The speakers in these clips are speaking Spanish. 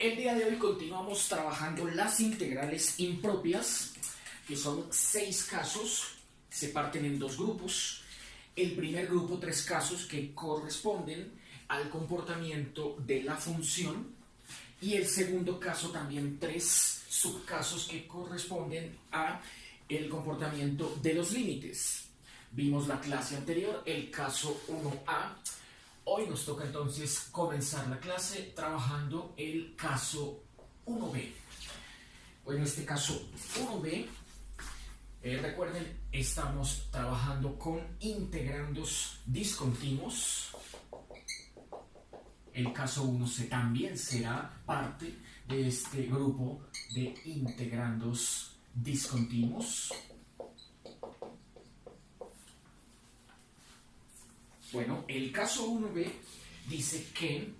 El día de hoy continuamos trabajando las integrales impropias, que son 6 casos, se parten en 2 grupos. El primer grupo, 3 casos que corresponden al comportamiento de la función, y el segundo caso también 3 subcasos que corresponden a el comportamiento de los límites. Vimos la clase anterior, el caso 1A. Hoy nos toca entonces comenzar la clase trabajando el caso 1B. Bueno, este caso 1B, recuerden, estamos trabajando con integrandos discontinuos. El caso 1C también será parte de este grupo de integrandos discontinuos. Bueno, el caso 1B dice que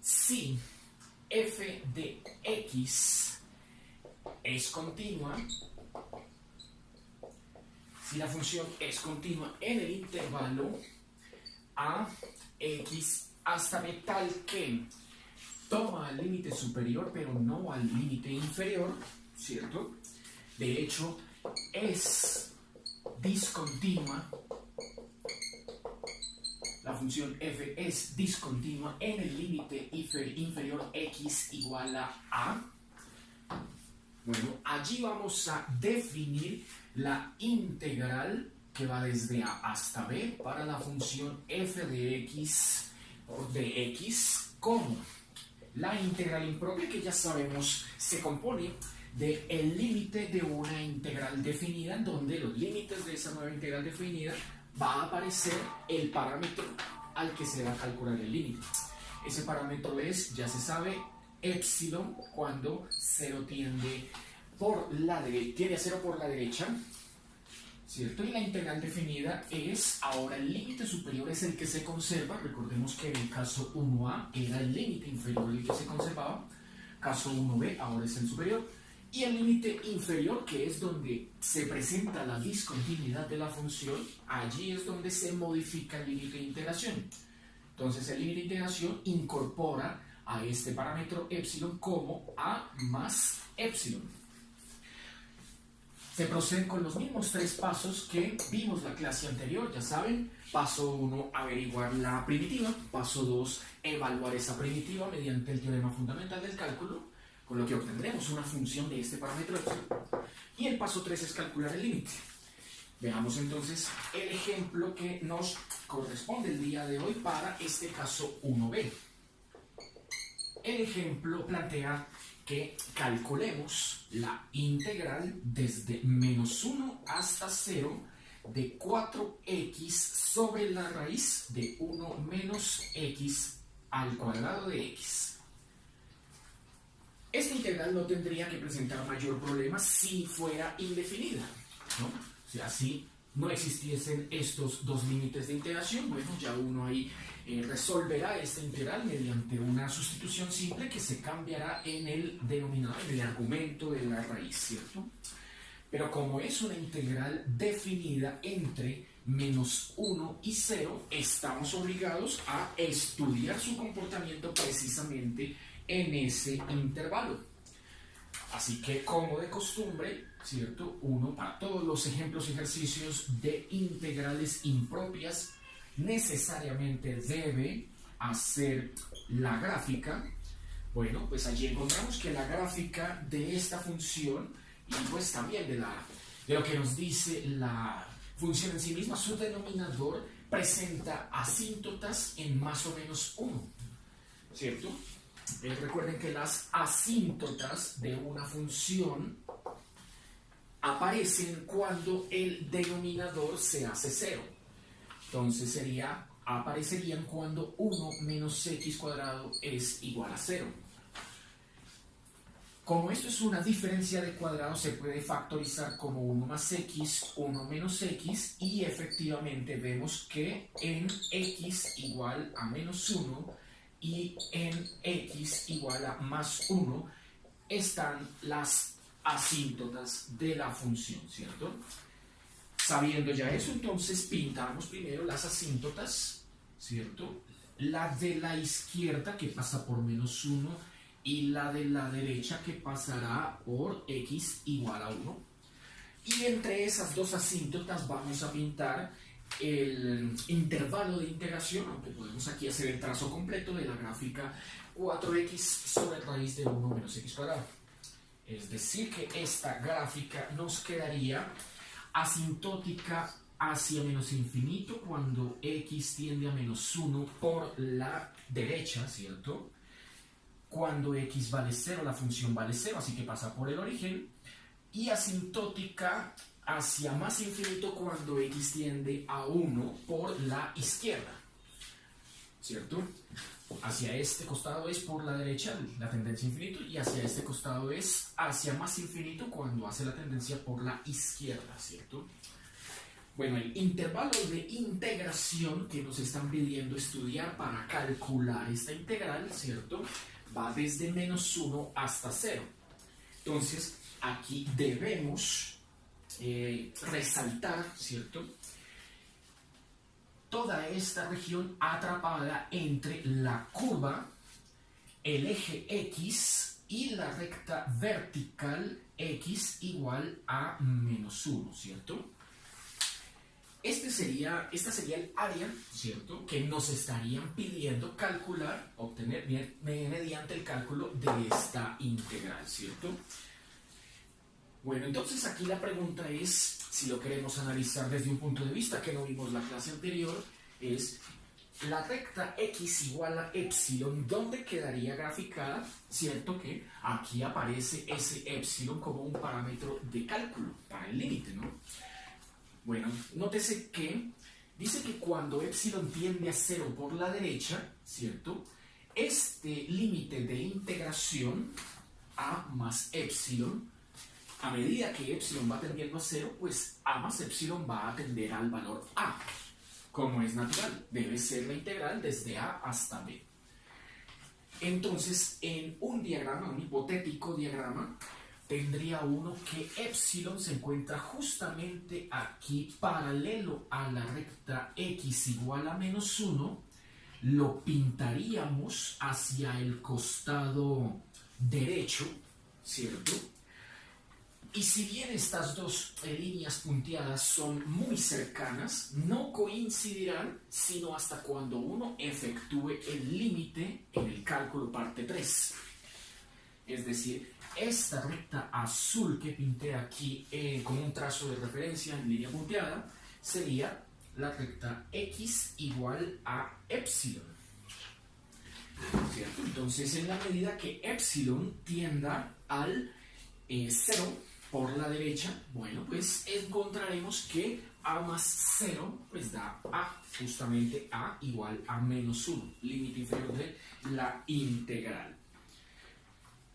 si f de x es continua, si la función es continua en el intervalo a x hasta b tal que toma al límite superior pero no al límite inferior, ¿cierto? De hecho, es discontinua. La función f es discontinua en el límite inferior x igual a. Bueno, allí vamos a definir la integral que va desde a hasta b para la función f de x como la integral impropia, que ya sabemos se compone del límite de una integral definida, en donde los límites de esa nueva integral definida va a aparecer el parámetro al que se va a calcular el límite. Ese parámetro es, ya se sabe, epsilon, cuando 0 tiende a 0 por la derecha, ¿cierto? Y la integral definida es, ahora el límite superior es el que se conserva. Recordemos que en el caso 1A era el límite inferior el que se conservaba. Caso 1B ahora es el superior. Y el límite inferior, que es donde se presenta la discontinuidad de la función, allí es donde se modifica el límite de integración. Entonces el límite de integración incorpora a este parámetro epsilon como a más epsilon. Se proceden con los mismos 3 pasos que vimos la clase anterior, ya saben. Paso 1, averiguar la primitiva. Paso 2, evaluar esa primitiva mediante el teorema fundamental del cálculo, con lo que obtendremos una función de este parámetro epsilon. Y el paso 3 es calcular el límite. Veamos entonces el ejemplo que nos corresponde el día de hoy para este caso 1B. El ejemplo plantea que calculemos la integral desde menos 1 hasta 0 de 4x sobre la raíz de 1 menos x al cuadrado de x. Esta integral no tendría que presentar mayor problema si fuera indefinida, ¿no? O sea, si no existiesen estos 2 límites de integración, bueno, ya uno ahí resolverá esta integral mediante una sustitución simple que se cambiará en el denominador, en el argumento de la raíz, ¿cierto? Pero como es una integral definida entre menos 1 y 0, estamos obligados a estudiar su comportamiento precisamente en ese intervalo. Así que, como de costumbre, ¿cierto? Uno, para todos los ejemplos y ejercicios de integrales impropias, necesariamente debe hacer la gráfica. Bueno, pues allí encontramos que la gráfica de esta función, y pues también de lo que nos dice la función en sí misma, su denominador presenta asíntotas en más o menos 1, ¿cierto? Recuerden que las asíntotas de una función aparecen cuando el denominador se hace 0. Entonces aparecerían cuando 1 menos x cuadrado es igual a 0. Como esto es una diferencia de cuadrado, se puede factorizar como 1 más x, 1 menos x, y efectivamente vemos que en x igual a menos 1 y en x igual a más 1 están las asíntotas de la función, ¿cierto? Sabiendo ya eso, entonces pintamos primero las asíntotas, ¿cierto? La de la izquierda, que pasa por menos 1, y la de la derecha que pasará por x igual a 1. Y entre esas dos asíntotas vamos a pintar el intervalo de integración, aunque podemos aquí hacer el trazo completo de la gráfica 4x sobre raíz de 1 menos x cuadrado. Es decir, que esta gráfica nos quedaría asintótica hacia menos infinito cuando x tiende a menos 1 por la derecha, ¿cierto? Cuando x vale 0, la función vale 0, así que pasa por el origen. Y asintótica hacia más infinito cuando x tiende a 1 por la izquierda, ¿cierto? Hacia este costado es por la derecha la tendencia infinito y hacia este costado es hacia más infinito cuando hace la tendencia por la izquierda, ¿cierto? Bueno, el intervalo de integración que nos están pidiendo estudiar para calcular esta integral, ¿cierto? Va desde menos 1 hasta 0. Entonces, aquí debemos resaltar, ¿cierto?, toda esta región atrapada entre la curva, el eje X y la recta vertical X igual a menos 1, ¿cierto? Esta sería el área, ¿cierto?, que nos estarían pidiendo calcular, obtener mediante el cálculo de esta integral, ¿cierto? Bueno, entonces aquí la pregunta es, si lo queremos analizar desde un punto de vista que no vimos la clase anterior, es la recta x igual a epsilon, ¿dónde quedaría graficada? Cierto que aquí aparece ese epsilon como un parámetro de cálculo para el límite, ¿no? Bueno, nótese que dice que cuando epsilon tiende a 0 por la derecha, ¿cierto?, este límite de integración a más epsilon, a medida que epsilon va tendiendo a 0, pues a más epsilon va a tender al valor a. Como es natural, debe ser la integral desde a hasta b. Entonces, en un diagrama, un hipotético diagrama, tendría uno que epsilon se encuentra justamente aquí, paralelo a la recta x igual a menos 1, lo pintaríamos hacia el costado derecho, ¿cierto? Y si bien estas dos líneas punteadas son muy cercanas, no coincidirán sino hasta cuando uno efectúe el límite en el cálculo parte 3. Es decir, esta recta azul que pinté aquí con un trazo de referencia en línea punteada sería la recta x igual a epsilon, ¿cierto? Entonces, en la medida que epsilon tienda al 0 por la derecha, bueno, pues encontraremos que a más 0 pues da a, justamente a igual a menos 1, límite inferior de la integral.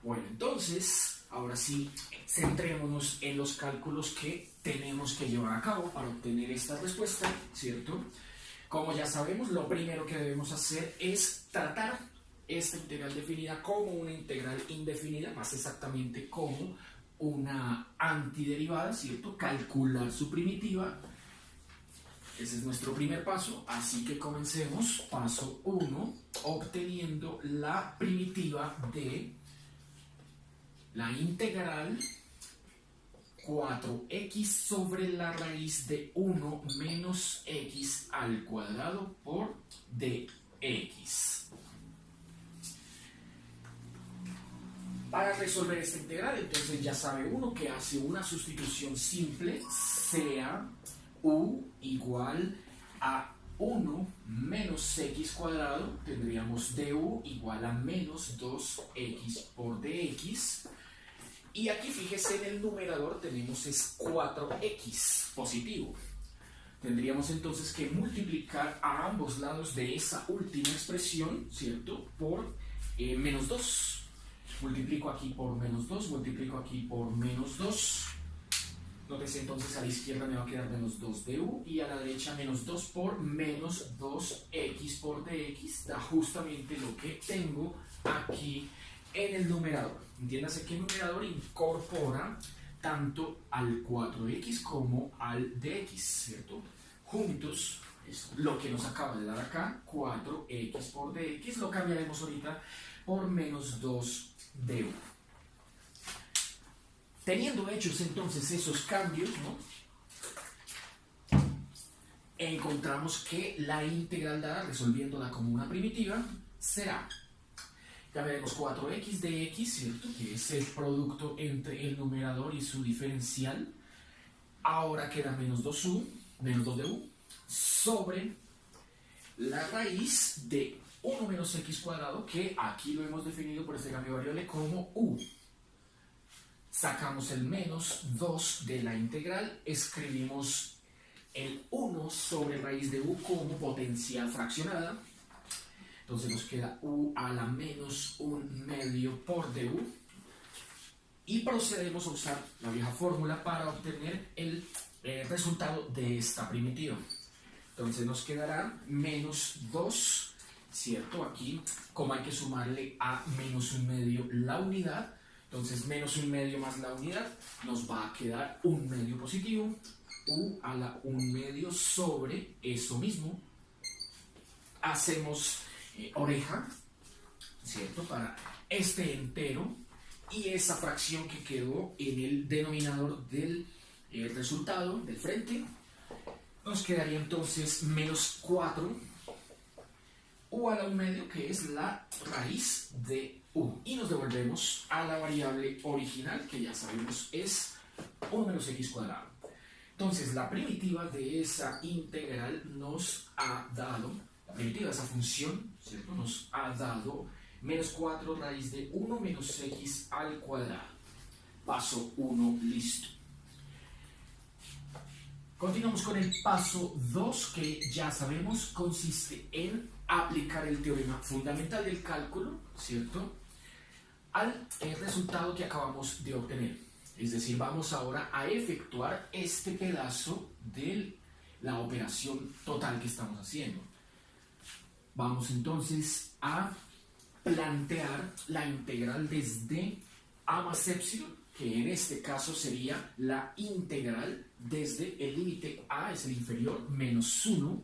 Bueno, entonces, ahora sí, centrémonos en los cálculos que tenemos que llevar a cabo para obtener esta respuesta, ¿cierto? Como ya sabemos, lo primero que debemos hacer es tratar esta integral definida como una integral indefinida, más exactamente como una antiderivada, ¿cierto? Calcular su primitiva. Ese es nuestro primer paso, así que comencemos. Paso 1, obteniendo la primitiva de la integral 4x sobre la raíz de 1 menos x al cuadrado por dx. Para resolver esta integral, entonces ya sabe uno que hace una sustitución simple, sea u igual a 1 menos x cuadrado, tendríamos du igual a menos 2x por dx. Y aquí fíjese, en el numerador tenemos es 4x positivo. Tendríamos entonces que multiplicar a ambos lados de esa última expresión, ¿cierto?, por menos 2. Multiplico aquí por menos 2, multiplico aquí por menos 2. Nótese entonces, a la izquierda me va a quedar menos 2 du y a la derecha menos 2 por menos 2x por dx. Da justamente lo que tengo aquí en el numerador. Entiéndase que el numerador incorpora tanto al 4x como al dx, ¿cierto? Juntos es lo que nos acaba de dar acá, 4x por dx. Lo cambiaremos ahorita por menos 2 de u. Teniendo hechos entonces esos cambios, ¿no?, encontramos que la integral dada, resolviéndola como una primitiva, será, ya veremos 4x de x, ¿cierto?, que es el producto entre el numerador y su diferencial. Ahora queda menos 2u, menos 2 de u, sobre la raíz de 1 menos x cuadrado, que aquí lo hemos definido por este cambio de variable como u. Sacamos el menos 2 de la integral, escribimos el 1 sobre raíz de u como potencial fraccionada. Entonces nos queda u a la menos 1/2 por du. Y procedemos a usar la vieja fórmula para obtener el resultado de esta primitiva. Entonces nos quedará menos 2, ¿cierto? Aquí, como hay que sumarle a menos 1/2 la unidad, entonces menos 1/2 más la unidad, nos va a quedar 1/2 positivo, u a la 1/2 sobre eso mismo. Hacemos oreja, ¿cierto?, para este entero, y esa fracción que quedó en el denominador del resultado del frente, nos quedaría entonces menos 4 u a la 1/2, que es la raíz de u, y nos devolvemos a la variable original, que ya sabemos es 1 menos x cuadrado. Entonces la primitiva de esa integral nos ha dado, la primitiva de esa función, ¿cierto?, nos ha dado menos 4 raíz de 1 menos x al cuadrado. Paso 1, listo. Continuamos con el paso 2, que ya sabemos consiste en aplicar el teorema fundamental del cálculo, ¿cierto?, al resultado que acabamos de obtener. Es decir, vamos ahora a efectuar este pedazo de la operación total que estamos haciendo. Vamos entonces a plantear la integral desde a más epsilon, que en este caso sería la integral desde el límite a, es el inferior, menos 1,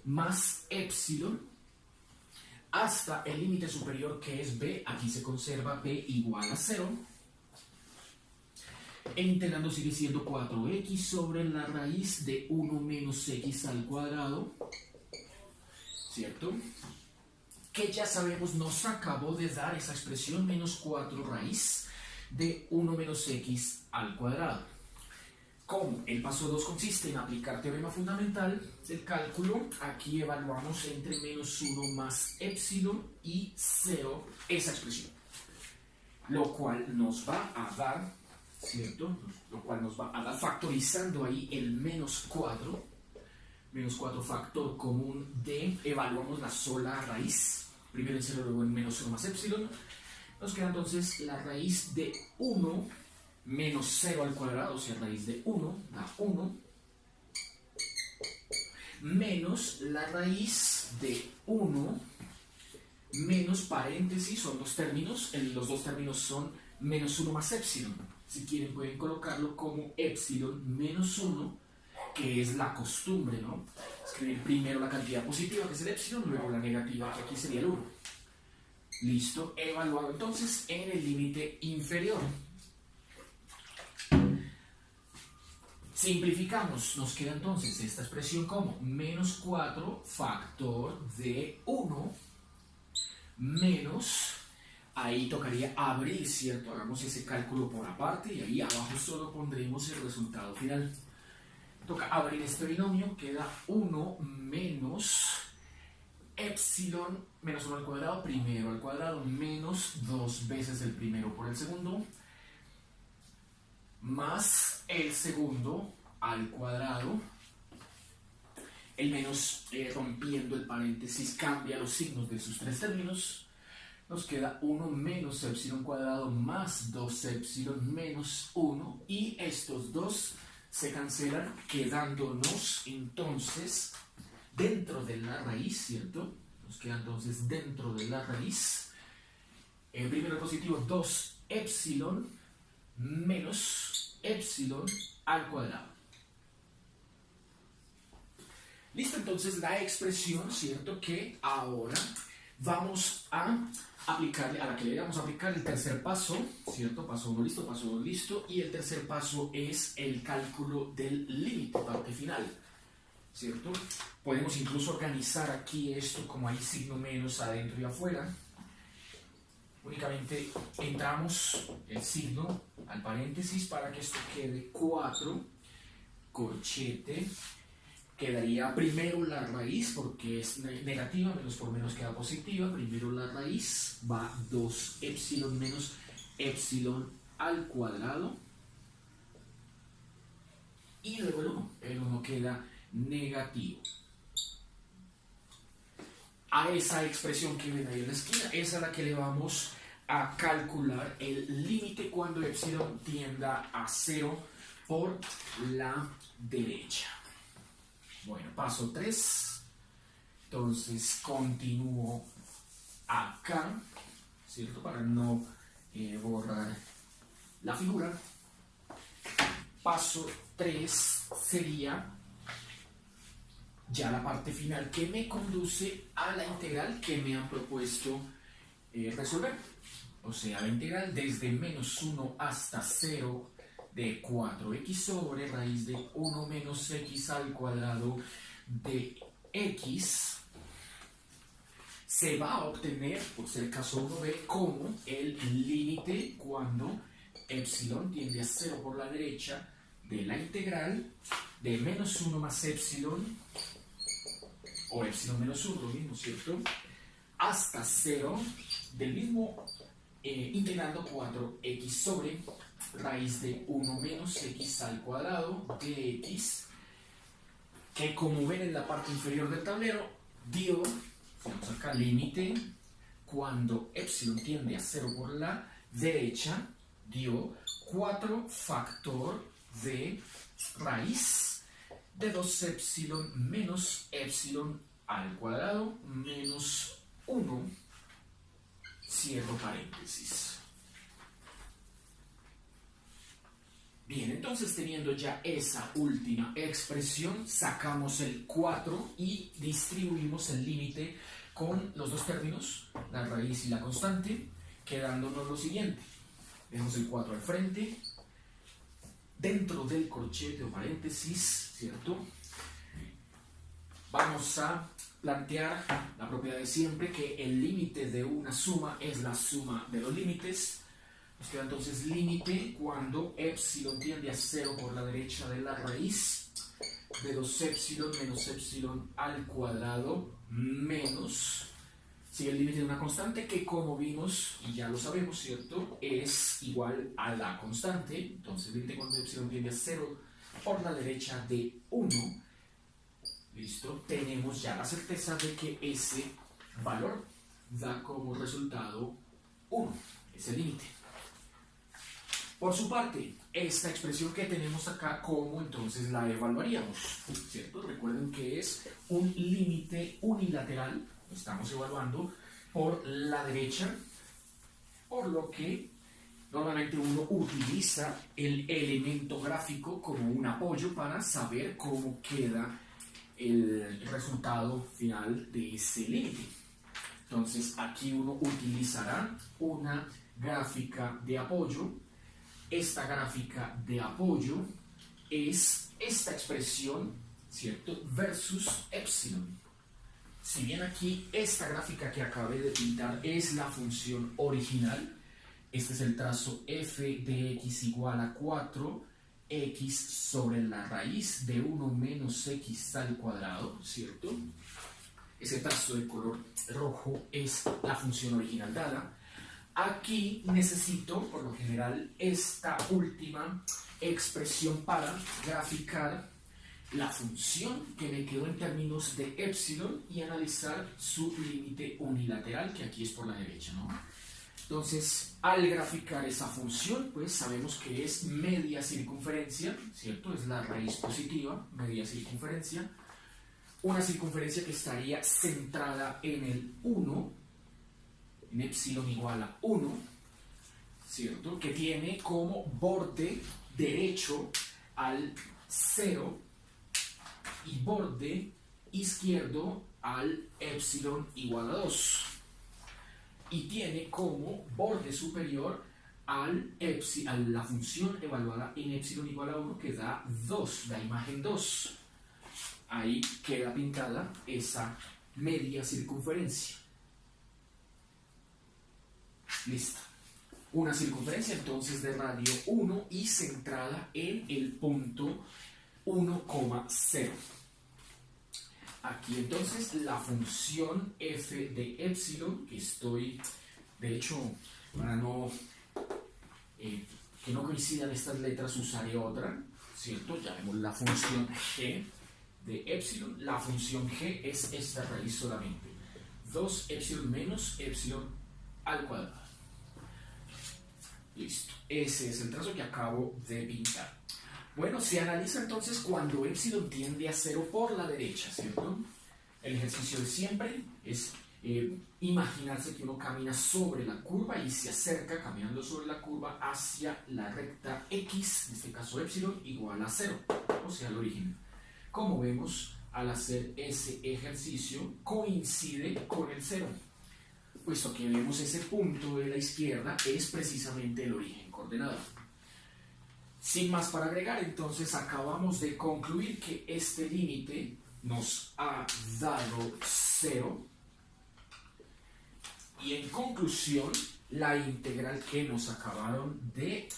más epsilon, hasta el límite superior, que es b. Aquí se conserva b igual a 0. El integrando sigue siendo 4x sobre la raíz de 1 menos x al cuadrado, ¿cierto?, que ya sabemos nos acabó de dar esa expresión menos 4 raíz de 1 menos x al cuadrado. Como el paso 2 consiste en aplicar teorema fundamental del cálculo, aquí evaluamos entre menos 1 más epsilon y 0 esa expresión, lo cual nos va a dar, ¿cierto?, lo cual nos va a dar, factorizando ahí el menos 4 factor común de, evaluamos la sola raíz, primero en 0, luego en menos 1 más epsilon, nos queda entonces la raíz de 1 menos 0 al cuadrado, o sea, raíz de 1 da 1, menos la raíz de 1 menos paréntesis, son dos términos, los dos términos son menos 1 más epsilon. Si quieren pueden colocarlo como epsilon menos 1, que es la costumbre, ¿no?, escribir primero la cantidad positiva, que es el epsilon, luego la negativa, que aquí sería el 1. Listo, evaluado entonces en el límite inferior. Simplificamos, nos queda entonces esta expresión como menos 4 factor de 1 menos, ahí tocaría abrir, ¿cierto?, hagamos ese cálculo por aparte y ahí abajo solo pondremos el resultado final. Toca abrir este binomio, queda 1 menos epsilon menos 1 al cuadrado, primero al cuadrado, menos 2 veces el primero por el segundo, más el segundo al cuadrado. El menos, rompiendo el paréntesis, cambia los signos de sus tres términos. Nos queda 1 menos epsilon cuadrado más 2 epsilon menos 1, y estos dos se cancelan, quedándonos entonces dentro de la raíz, ¿cierto? Nos queda entonces dentro de la raíz, primero el positivo, 2 epsilon menos epsilon al cuadrado. Listo, entonces la expresión, ¿cierto?, que ahora vamos a aplicarle, a la que le vamos a aplicar el tercer paso, ¿cierto? Paso 1 listo, paso 2 listo, y el tercer paso es el cálculo del límite, parte final, ¿cierto? Podemos incluso organizar aquí esto como hay signo menos adentro y afuera. Únicamente entramos el signo al paréntesis para que esto quede 4, corchete. Quedaría primero la raíz, porque es negativa, menos por menos queda positiva. Primero la raíz, va 2 epsilon menos epsilon al cuadrado. Y luego el 1 queda negativo. A esa expresión que ven ahí en la esquina, esa es la que le vamos a calcular el límite cuando epsilon tienda a 0 por la derecha. Bueno, paso 3. Entonces continúo acá, ¿cierto? Para no borrar la figura. Paso 3 sería ya la parte final que me conduce a la integral que me han propuesto resolver. O sea, la integral desde menos 1 hasta 0 de 4x sobre raíz de 1 menos x al cuadrado de x se va a obtener, por ser caso 1b, como el límite cuando epsilon tiende a 0 por la derecha de la integral de menos 1 más epsilon, o epsilon menos 1, lo mismo, ¿cierto? Hasta 0 del mismo integrando 4x sobre raíz de 1 menos x al cuadrado de x, que como ven en la parte inferior del tablero, dio, tenemos acá límite, cuando epsilon tiende a 0 por la derecha, dio 4 factor de raíz de 2 epsilon menos epsilon al cuadrado menos 1, cierro paréntesis. Bien, entonces teniendo ya esa última expresión, sacamos el 4 y distribuimos el límite con los dos términos, la raíz y la constante, quedándonos lo siguiente. Dejamos el 4 al frente, dentro del corchete o paréntesis, ¿cierto? Vamos a plantear la propiedad de siempre, que el límite de una suma es la suma de los límites. Nos queda entonces límite cuando epsilon tiende a 0 por la derecha de la raíz de 2 epsilon menos epsilon al cuadrado menos, sigue el límite de una constante que, como vimos y ya lo sabemos, ¿cierto?, es igual a la constante. Entonces límite cuando epsilon tiende a 0 por la derecha de 1. Listo, tenemos ya la certeza de que ese valor da como resultado 1, es el límite. Por su parte, esta expresión que tenemos acá, ¿cómo entonces la evaluaríamos? ¿Cierto? Recuerden que es un límite unilateral, lo estamos evaluando por la derecha, por lo que normalmente uno utiliza el elemento gráfico como un apoyo para saber cómo queda el resultado final de ese límite. Entonces aquí uno utilizará una gráfica de apoyo. Esta gráfica de apoyo es esta expresión, ¿cierto?, versus epsilon. Si bien aquí esta gráfica que acabé de pintar es la función original, este es el trazo f de x igual a 4x sobre la raíz de 1 menos x al cuadrado, ¿cierto? Ese trazo de color rojo es la función original dada. Aquí necesito, por lo general, esta última expresión para graficar la función que me quedó en términos de epsilon y analizar su límite unilateral, que aquí es por la derecha, ¿no? Entonces, al graficar esa función, pues sabemos que es media circunferencia, ¿cierto? Es la raíz positiva, media circunferencia. Una circunferencia que estaría centrada en el 1, en epsilon igual a 1, ¿cierto? Que tiene como borde derecho al 0 y borde izquierdo al epsilon igual a 2. y tiene como borde superior a la función evaluada en epsilon igual a 1, que da 2, da imagen 2. Ahí queda pintada esa media circunferencia. Listo. Una circunferencia entonces de radio 1 y centrada en el punto 1,0. Aquí entonces la función f de epsilon, que estoy, de hecho, para que no coincidan estas letras, usaré otra, ¿cierto? Ya vemos la función g de epsilon. La función g es esta raíz solamente. 2 epsilon menos epsilon al cuadrado. Listo. Ese es el trazo que acabo de pintar. Bueno, se analiza entonces cuando epsilon tiende a 0 por la derecha, ¿cierto? El ejercicio de siempre es imaginarse que uno camina sobre la curva y se acerca caminando sobre la curva hacia la recta x, en este caso epsilon, igual a 0, o sea, el origen. Como vemos, al hacer ese ejercicio coincide con el 0, puesto que vemos ese punto de la izquierda es precisamente el origen coordenado. Sin más para agregar, entonces acabamos de concluir que este límite nos ha dado 0 y en conclusión la integral que nos acabaron de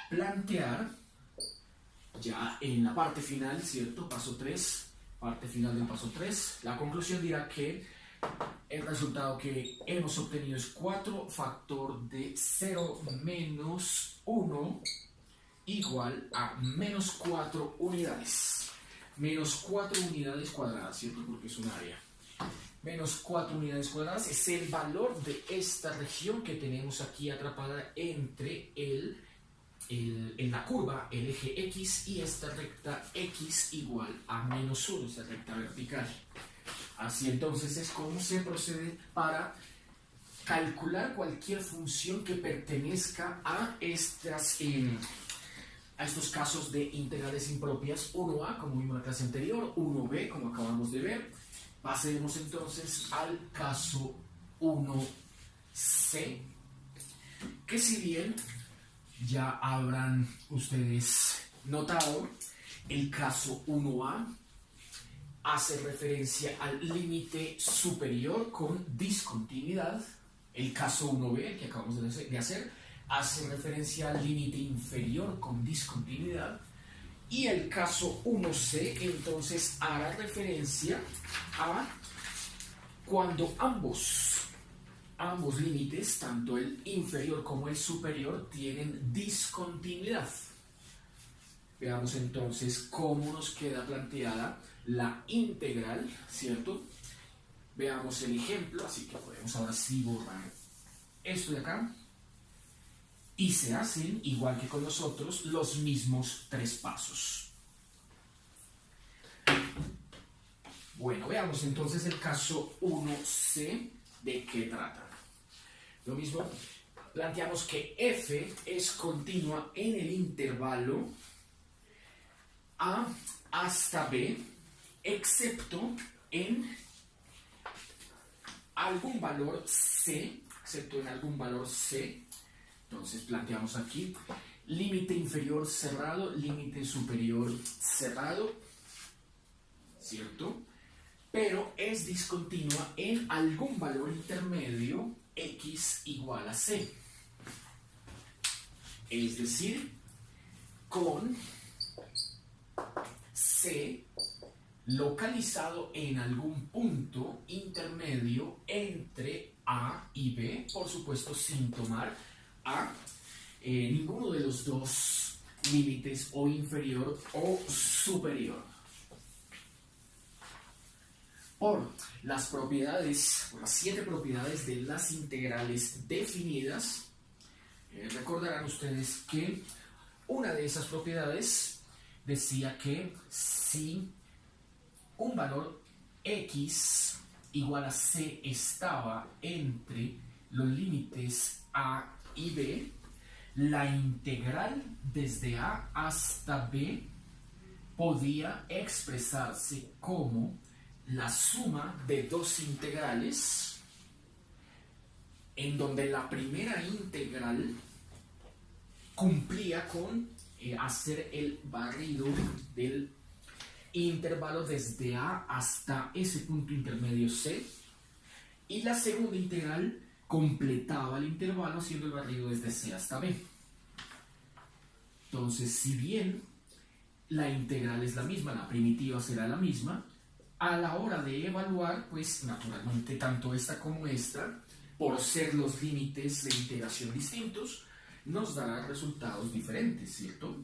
plantear ya en la parte final, ¿cierto? Paso 3, parte final del paso 3, la conclusión dirá que el resultado que hemos obtenido es 4 factor de 0 menos 1 igual a menos 4 unidades. Menos 4 unidades cuadradas, ¿cierto? Porque es un área. Menos 4 unidades cuadradas es el valor de esta región que tenemos aquí atrapada entre en la curva, el eje X y esta recta X igual a menos 1, esta recta vertical. Así entonces es como se procede para calcular cualquier función que pertenezca a estos casos de integrales impropias. 1a, como vimos en la clase anterior, 1b, como acabamos de ver. Pasemos entonces al caso 1c, que si bien ya habrán ustedes notado, el caso 1a hace referencia al límite superior con discontinuidad. El caso 1b, el que acabamos de hacer, hace referencia al límite inferior con discontinuidad. Y el caso 1c entonces hará referencia a cuando ambos límites, tanto el inferior como el superior, tienen discontinuidad. Veamos entonces cómo nos queda planteada la integral, ¿cierto? Veamos el ejemplo, así que podemos ahora sí borrar esto de acá. Y se hacen, igual que con nosotros, los mismos 3 pasos. Bueno, veamos entonces el caso 1c, ¿de qué trata? Lo mismo, planteamos que f es continua en el intervalo a hasta b, excepto en algún valor c, Entonces planteamos aquí límite inferior cerrado, límite superior cerrado, ¿cierto? Pero es discontinua en algún valor intermedio x igual a c. Es decir, con c localizado en algún punto intermedio entre a y b, por supuesto sin tomar a ninguno de los dos límites, o inferior o superior. Por las propiedades, por las 7 propiedades de las integrales definidas, recordarán ustedes que una de esas propiedades decía que si un valor x igual a c estaba entre los límites a y b, la integral desde a hasta b podía expresarse como la suma de dos integrales en donde la primera integral cumplía con hacer el barrido del intervalo desde A hasta ese punto intermedio C, y la segunda integral completaba el intervalo haciendo el barrido desde C hasta B. Entonces, si bien la integral es la misma, la primitiva será la misma, a la hora de evaluar, pues naturalmente tanto esta como esta, por ser los límites de integración distintos, nos dará resultados diferentes, ¿cierto?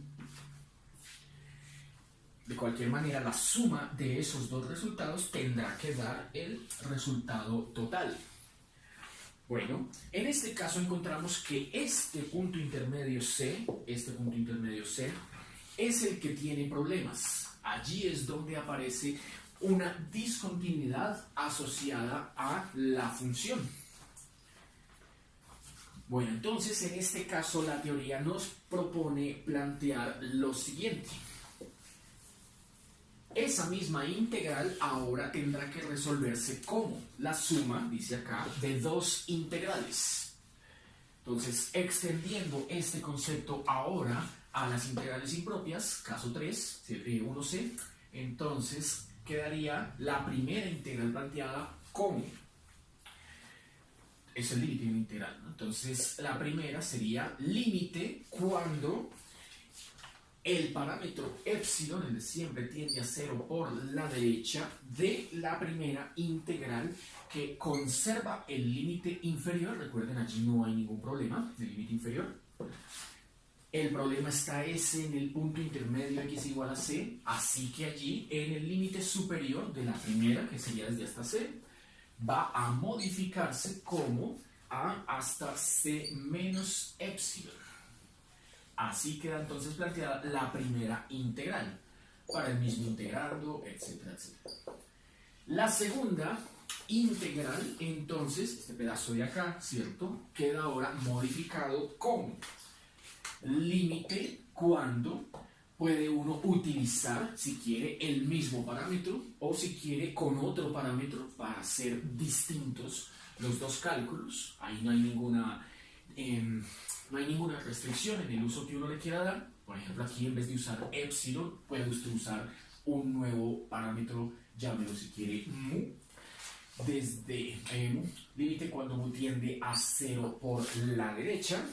De cualquier manera, la suma de esos dos resultados tendrá que dar el resultado total. Bueno, en este caso encontramos que este punto intermedio C, es el que tiene problemas. Allí es donde aparece una discontinuidad asociada a la función. Bueno, entonces en este caso la teoría nos propone plantear lo siguiente. Esa misma integral ahora tendrá que resolverse como la suma, dice acá, de dos integrales. Entonces, extendiendo este concepto ahora a las integrales impropias, caso 3, 1c, entonces quedaría la primera integral planteada como es el límite de una integral, ¿no? Entonces, la primera sería límite cuando el parámetro epsilon, el de siempre, tiende a 0 por la derecha de la primera integral que conserva el límite inferior. Recuerden, allí no hay ningún problema del límite inferior. El problema está ese en el punto intermedio x igual a c, así que allí en el límite superior de la primera, que sería desde hasta c, va a modificarse como a hasta c menos epsilon. Así queda entonces planteada la primera integral para el mismo integrando, etcétera, etcétera. La segunda integral, entonces, este pedazo de acá, ¿cierto? Queda ahora modificado como límite cuando puede uno utilizar, si quiere, el mismo parámetro o si quiere con otro parámetro para hacer distintos los dos cálculos. Ahí no hay ninguna restricción en el uso que uno le quiera dar. Por ejemplo, aquí en vez de usar epsilon, puede usted usar un nuevo parámetro, llámelo si quiere mu, desde límite cuando mu tiende a 0 por la derecha,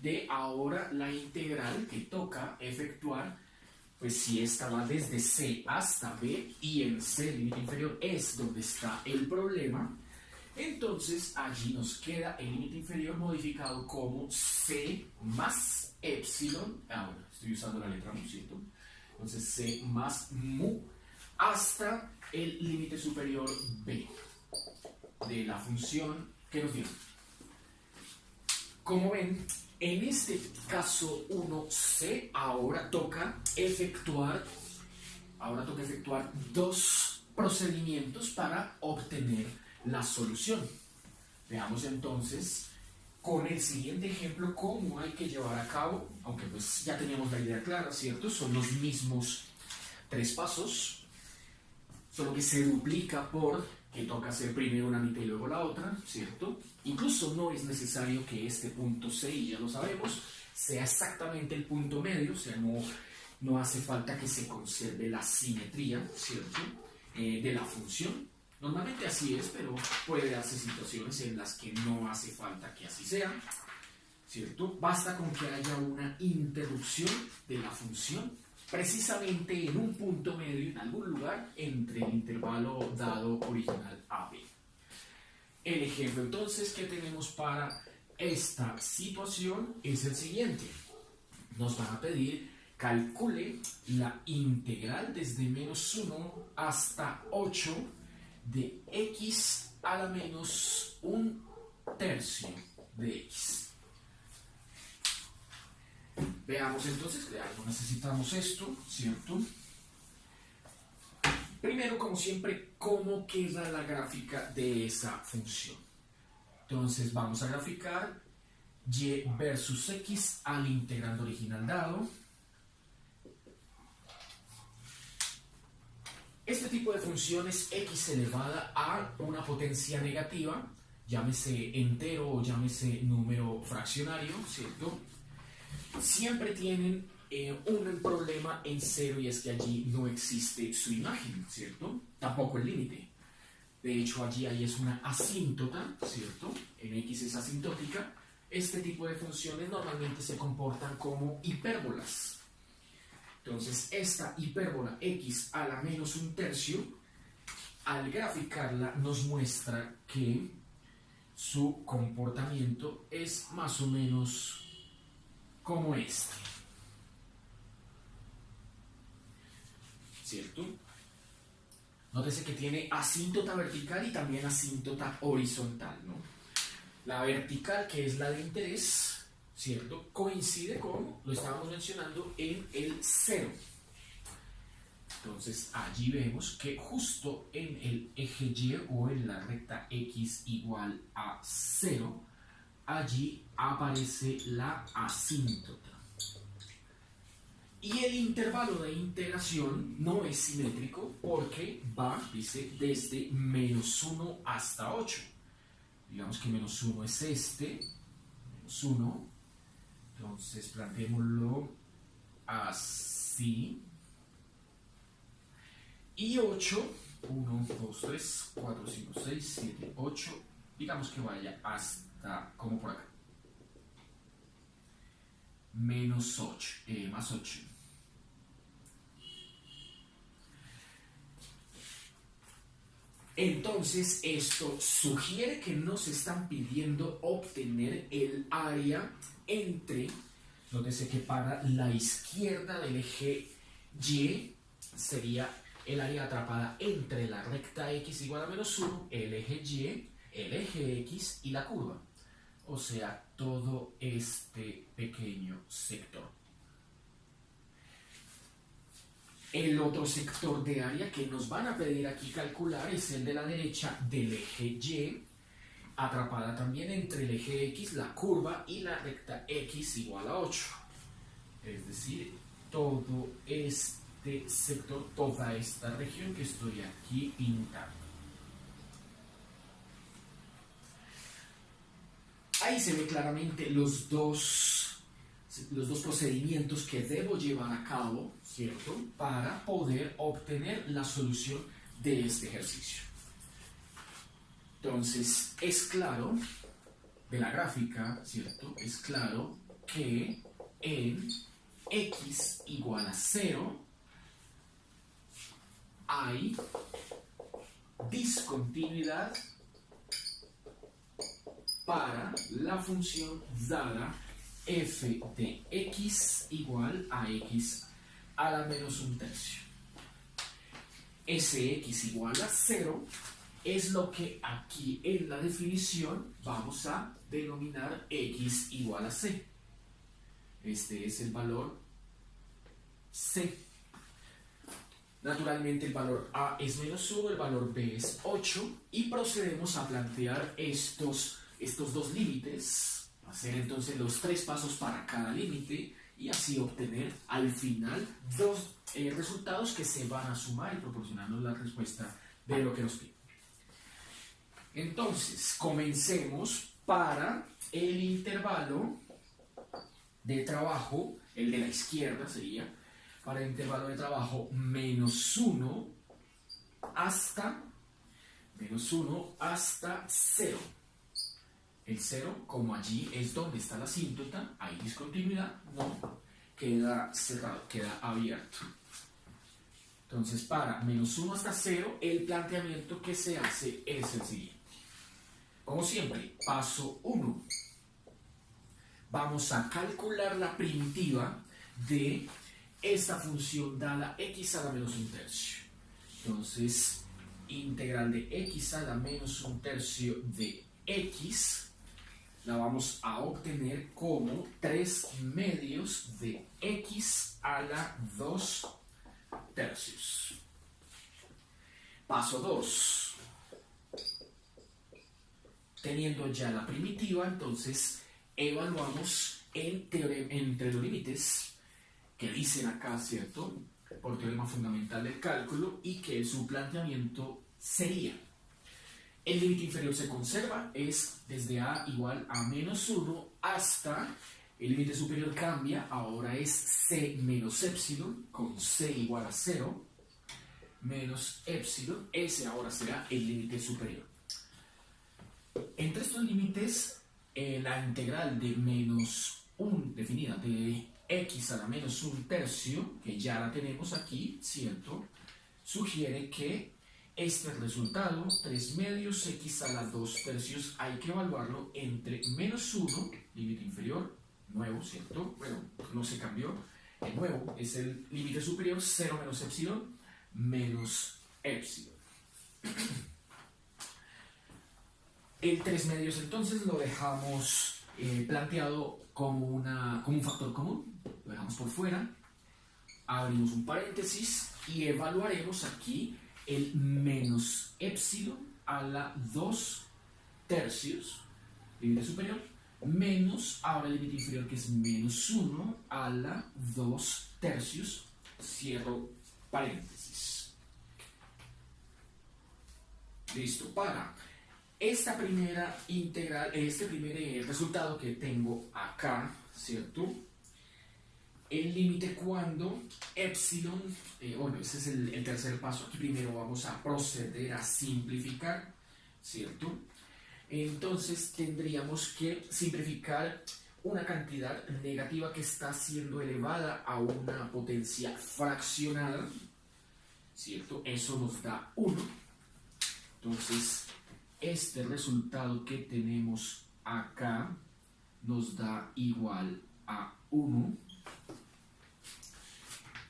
de ahora la integral que toca efectuar, pues si esta va desde C hasta B y en C, límite inferior, es donde está el problema, entonces allí nos queda el límite inferior modificado como C más epsilon, bueno, estoy usando la letra mu, ¿cierto? Entonces C más mu hasta el límite superior B de la función que nos dio. Como ven, en este caso 1C ahora toca efectuar dos procedimientos para obtener la solución. Veamos entonces con el siguiente ejemplo cómo hay que llevar a cabo, aunque pues ya teníamos la idea clara, ¿cierto? Son los mismos tres pasos, solo que se duplica por que toca hacer primero una mitad y luego la otra, ¿cierto? Incluso no es necesario que este punto C, y ya lo sabemos, sea exactamente el punto medio, o sea, no hace falta que se conserve la simetría, ¿cierto? De la función. Normalmente así es, pero puede darse situaciones en las que no hace falta que así sea, ¿cierto? Basta con que haya una interrupción de la función, precisamente en un punto medio, en algún lugar, entre el intervalo dado original a B. El ejemplo entonces que tenemos para esta situación es el siguiente. Nos van a pedir calcule la integral desde menos 1 hasta 8 de x a la menos un tercio de x. Veamos entonces, de algo necesitamos esto, ¿cierto? Primero, como siempre, ¿cómo queda la gráfica de esa función? Entonces vamos a graficar y versus x al integrando original dado. Este tipo de función es x elevada a una potencia negativa, llámese entero o llámese número fraccionario, ¿cierto? Siempre tienen un problema en cero, y es que allí no existe su imagen, ¿cierto? Tampoco el límite. De hecho, allí ahí es una asíntota, ¿cierto? En X es asintótica. Este tipo de funciones normalmente se comportan como hipérbolas. Entonces, esta hipérbola x a la menos un tercio, al graficarla, nos muestra que su comportamiento es más o menos como este, ¿cierto? Nótese que tiene asíntota vertical y también asíntota horizontal, ¿no? La vertical, que es la de interés, ¿cierto?, coincide con, lo estábamos mencionando, en el cero. Entonces allí vemos que justo en el eje Y o en la recta X igual a 0, allí aparece la asíntota. Y el intervalo de integración no es simétrico porque va, dice, desde menos 1 hasta 8. Digamos que menos 1 es este, menos 1. Entonces planteémoslo así. Y 8, 1, 2, 3, 4, 5, 6, 7, 8, digamos que vaya hasta, como por acá, menos 8, más 8. Entonces, esto sugiere que nos están pidiendo obtener el área entre, nótese que para la izquierda del eje Y sería el área atrapada entre la recta X igual a menos 1, el eje Y, el eje X y la curva. O sea, todo este pequeño sector. El otro sector de área que nos van a pedir aquí calcular es el de la derecha del eje Y, atrapada también entre el eje X, la curva y la recta X igual a 8. Es decir, todo este sector, toda esta región que estoy aquí pintando. Ahí se ve claramente los dos procedimientos que debo llevar a cabo, ¿cierto?, para poder obtener la solución de este ejercicio. Entonces, es claro, de la gráfica, ¿cierto?, es claro que en X igual a 0 hay discontinuidad para la función dada f de x igual a x a la menos un tercio. Ese x igual a 0 es lo que aquí en la definición vamos a denominar x igual a c. Este es el valor c. Naturalmente el valor a es menos 1, el valor b es 8, y procedemos a plantear estos dos límites, hacer entonces los 3 pasos para cada límite y así obtener al final dos resultados que se van a sumar y proporcionarnos la respuesta de lo que nos piden. Entonces, comencemos para el intervalo de trabajo, el de la izquierda sería, para el intervalo de trabajo menos 1 hasta 0. El 0, como allí es donde está la asíntota, hay discontinuidad, no, queda cerrado, queda abierto. Entonces, para menos 1 hasta 0, el planteamiento que se hace es el siguiente. Como siempre, paso 1. Vamos a calcular la primitiva de esta función dada x a la menos un tercio. Entonces, integral de x a la menos un tercio de x la vamos a obtener como 3 medios de x a la 2 tercios. Paso 2. Teniendo ya la primitiva, entonces evaluamos entre los límites que dicen acá, ¿cierto?, por teorema fundamental del cálculo, y que su planteamiento sería El límite inferior se conserva, es desde a igual a menos 1 hasta el límite superior cambia, ahora es c menos epsilon, con c igual a 0, menos epsilon, ese ahora será el límite superior. Entre estos límites, la integral de menos 1 definida de x a la menos 1/3, que ya la tenemos aquí, ¿cierto? Sugiere que este resultado, 3/2 x a la 2/3, hay que evaluarlo entre menos 1, límite inferior, nuevo, ¿cierto? Bueno, no se cambió, el nuevo es el límite superior, 0 menos epsilon, menos epsilon. El 3/2 entonces lo dejamos planteado como un factor común, lo dejamos por fuera, abrimos un paréntesis y evaluaremos aquí el menos epsilon a la 2/3, límite superior, menos, ahora el límite inferior que es menos 1 a la 2/3, cierro paréntesis. Listo, para esta primera integral, este primer resultado que tengo acá, ¿cierto? El límite cuando epsilon, bueno, ese es el tercer paso. Aquí primero vamos a proceder a simplificar, ¿cierto? Entonces tendríamos que simplificar una cantidad negativa que está siendo elevada a una potencia fraccionada, ¿cierto? Eso nos da 1. Entonces, este resultado que tenemos acá nos da igual a 1.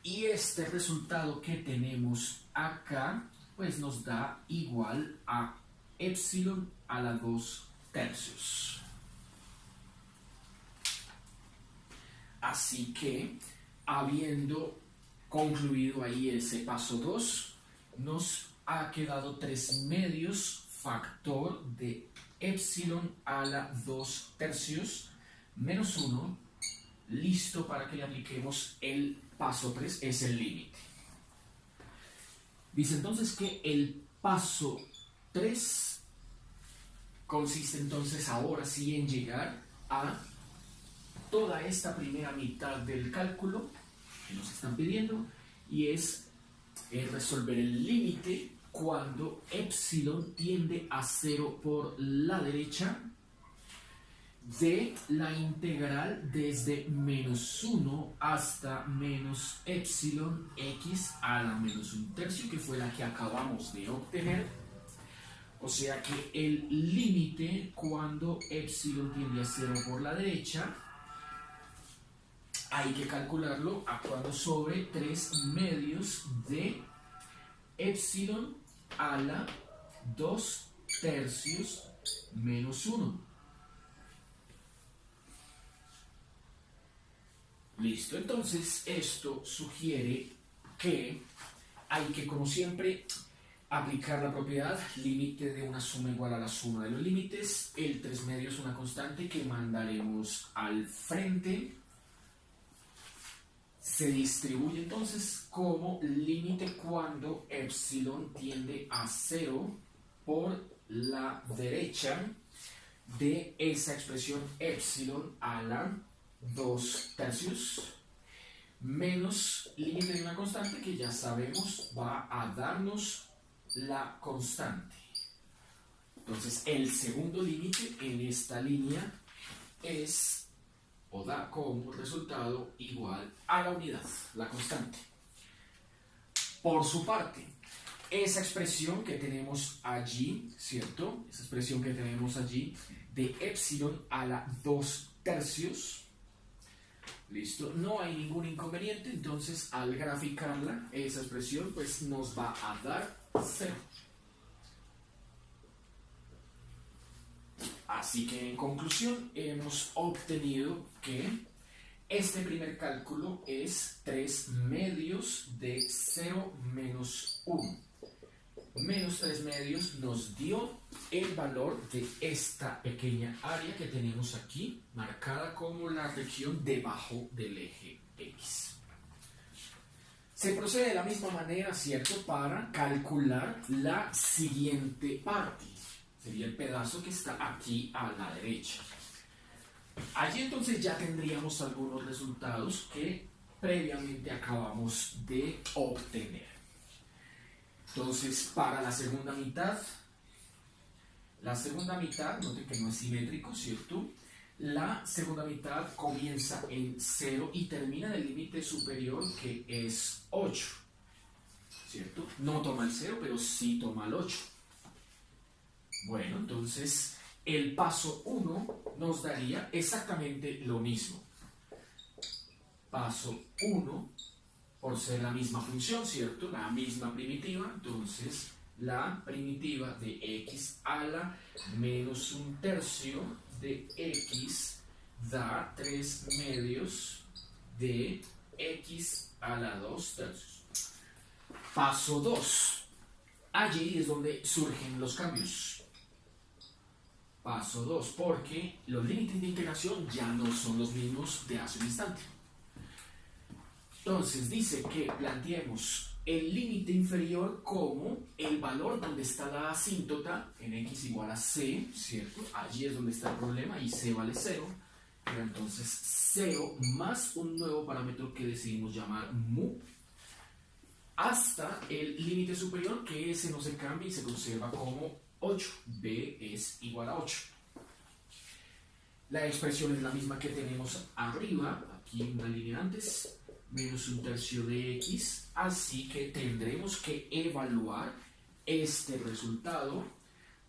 Y este resultado que tenemos acá, pues nos da igual a epsilon a la 2/3. Así que, habiendo concluido ahí ese paso 2, nos ha quedado 3/2 factor de epsilon a la 2/3 menos 1, listo para que le apliquemos el paso 3, es el límite. Dice entonces que el paso 3 consiste entonces ahora sí en llegar a toda esta primera mitad del cálculo que nos están pidiendo, y es resolver el límite cuando epsilon tiende a 0 por la derecha de la integral desde menos 1 hasta menos epsilon x a la menos 1/3, que fue la que acabamos de obtener. O sea que el límite cuando epsilon tiende a 0 por la derecha hay que calcularlo actuando sobre 3/2 de epsilon a la 2/3 menos 1. Listo, entonces esto sugiere que hay que, como siempre, aplicar la propiedad límite de una suma igual a la suma de los límites. El 3/2 es una constante que mandaremos al frente. Se distribuye entonces como límite cuando epsilon tiende a 0 por la derecha de esa expresión epsilon a la 2/3 menos límite de una constante que ya sabemos va a darnos la constante. Entonces el segundo límite en esta línea es o da como resultado igual a la unidad, la constante. Por su parte, esa expresión que tenemos allí, ¿cierto? Esa expresión que tenemos allí de epsilon a la 2/3, listo, no hay ningún inconveniente, entonces al graficarla, esa expresión pues nos va a dar 0. Así que en conclusión hemos obtenido que este primer cálculo es 3/2 de 0 menos 1. Menos 3/2 nos dio el valor de esta pequeña área que tenemos aquí, marcada como la región debajo del eje X. Se procede de la misma manera, ¿cierto?, para calcular la siguiente parte. sería el pedazo que está aquí a la derecha. Allí entonces ya tendríamos algunos resultados que previamente acabamos de obtener. Entonces, para la segunda mitad, noten que no es simétrico, ¿cierto? La segunda mitad comienza en 0 y termina en el límite superior, que es 8, ¿cierto? No toma el 0, pero sí toma el 8. Bueno, entonces el paso 1 nos daría exactamente lo mismo. Paso 1, por ser la misma función, ¿cierto? La misma primitiva, entonces la primitiva de x a la menos 1/3 de x da 3/2 de x a la 2/3. Paso 2. Allí es donde surgen los cambios. Paso 2, porque los límites de integración ya no son los mismos de hace un instante. Entonces dice que planteemos el límite inferior como el valor donde está la asíntota en x igual a c, ¿cierto? Allí es donde está el problema y c vale 0. Pero entonces 0 más un nuevo parámetro que decidimos llamar mu, hasta el límite superior, que ese no se cambia y se conserva como 8. b es igual a 8. La expresión es la misma que tenemos arriba, aquí una línea antes, menos 1/3 de x, así que tendremos que evaluar este resultado,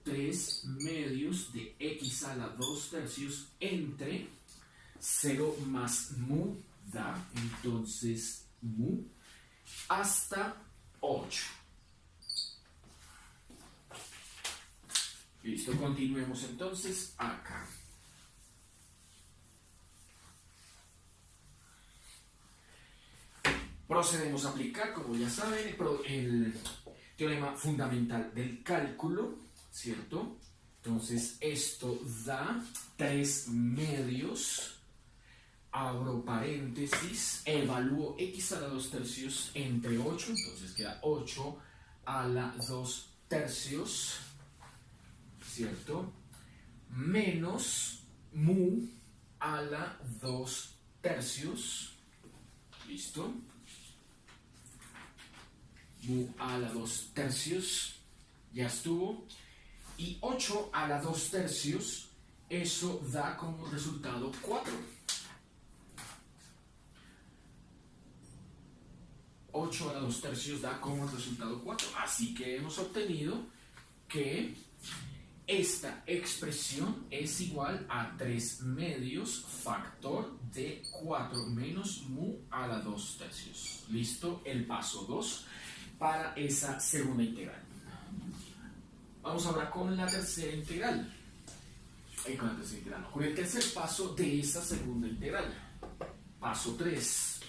3/2 de x a la 2/3 entre 0 más mu da, entonces mu, hasta 8. Listo, continuemos entonces acá. Procedemos a aplicar, como ya saben, el teorema fundamental del cálculo, ¿cierto? Entonces esto da 3/2, abro paréntesis, evalúo x a la 2/3 entre 8, entonces queda 8 a la 2/3, ¿cierto? Menos mu a la 2/3, ¿listo? Mu a la 2/3, ya estuvo. Y 8 a la 2/3, eso da como resultado 4. 8 a la 2/3 da como resultado 4. Así que hemos obtenido que esta expresión es igual a 3/2 factor de 4 menos mu a la 2/3. Listo, el paso 2 para esa segunda integral. Vamos ahora con la tercera integral. Con el tercer paso de esa segunda integral. Paso 3.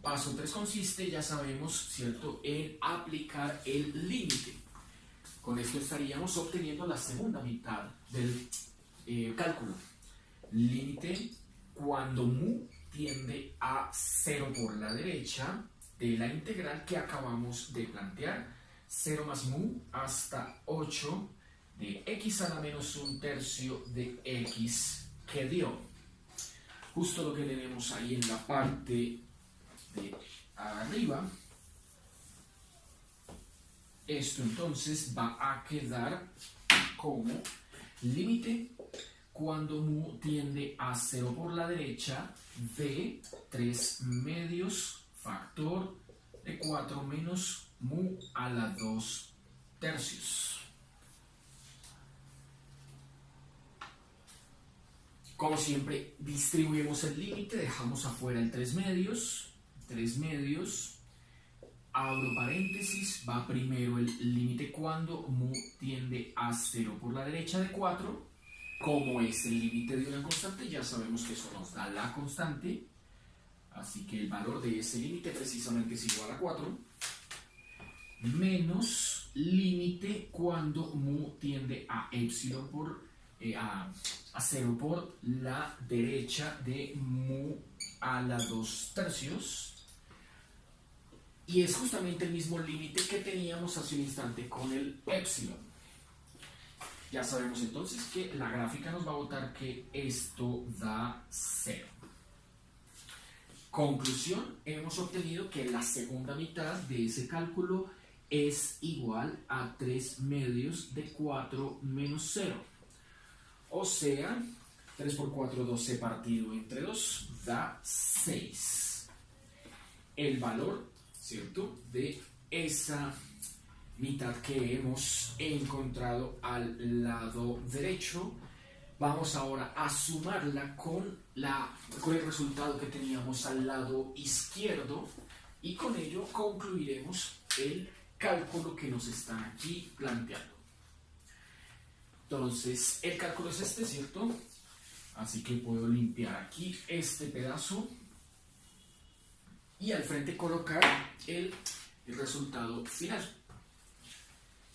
Paso 3 consiste, ya sabemos, ¿cierto?, en aplicar el límite. Con esto estaríamos obteniendo la segunda mitad del cálculo. Límite cuando mu tiende a 0 por la derecha de la integral que acabamos de plantear. 0 más mu hasta 8 de x a la menos 1/3 de x que dio. Justo lo que tenemos ahí en la parte de arriba. Esto entonces va a quedar como límite cuando mu tiende a 0 por la derecha de 3/2 factor de 4 menos mu a la 2/3. Como siempre, distribuimos el límite, dejamos afuera el 3/2, abro paréntesis, va primero el límite cuando mu tiende a 0 por la derecha de 4. Como es el límite de una constante, ya sabemos que eso nos da la constante, así que el valor de ese límite precisamente es igual a 4, menos límite cuando mu tiende a epsilon a 0 por la derecha de mu a la 2/3, y es justamente el mismo límite que teníamos hace un instante con el epsilon. Ya sabemos entonces que la gráfica nos va a botar que esto da 0. Conclusión, hemos obtenido que la segunda mitad de ese cálculo es igual a 3 medios de 4 menos 0. O sea, 3 por 4, 12 partido entre 2 da 6. El valor, ¿cierto?, de esa mitad que hemos encontrado al lado derecho. Vamos ahora a sumarla con el resultado que teníamos al lado izquierdo y con ello concluiremos el cálculo que nos están aquí planteando. Entonces, el cálculo es este, ¿cierto? Así que puedo limpiar aquí este pedazo y al frente colocar el resultado final.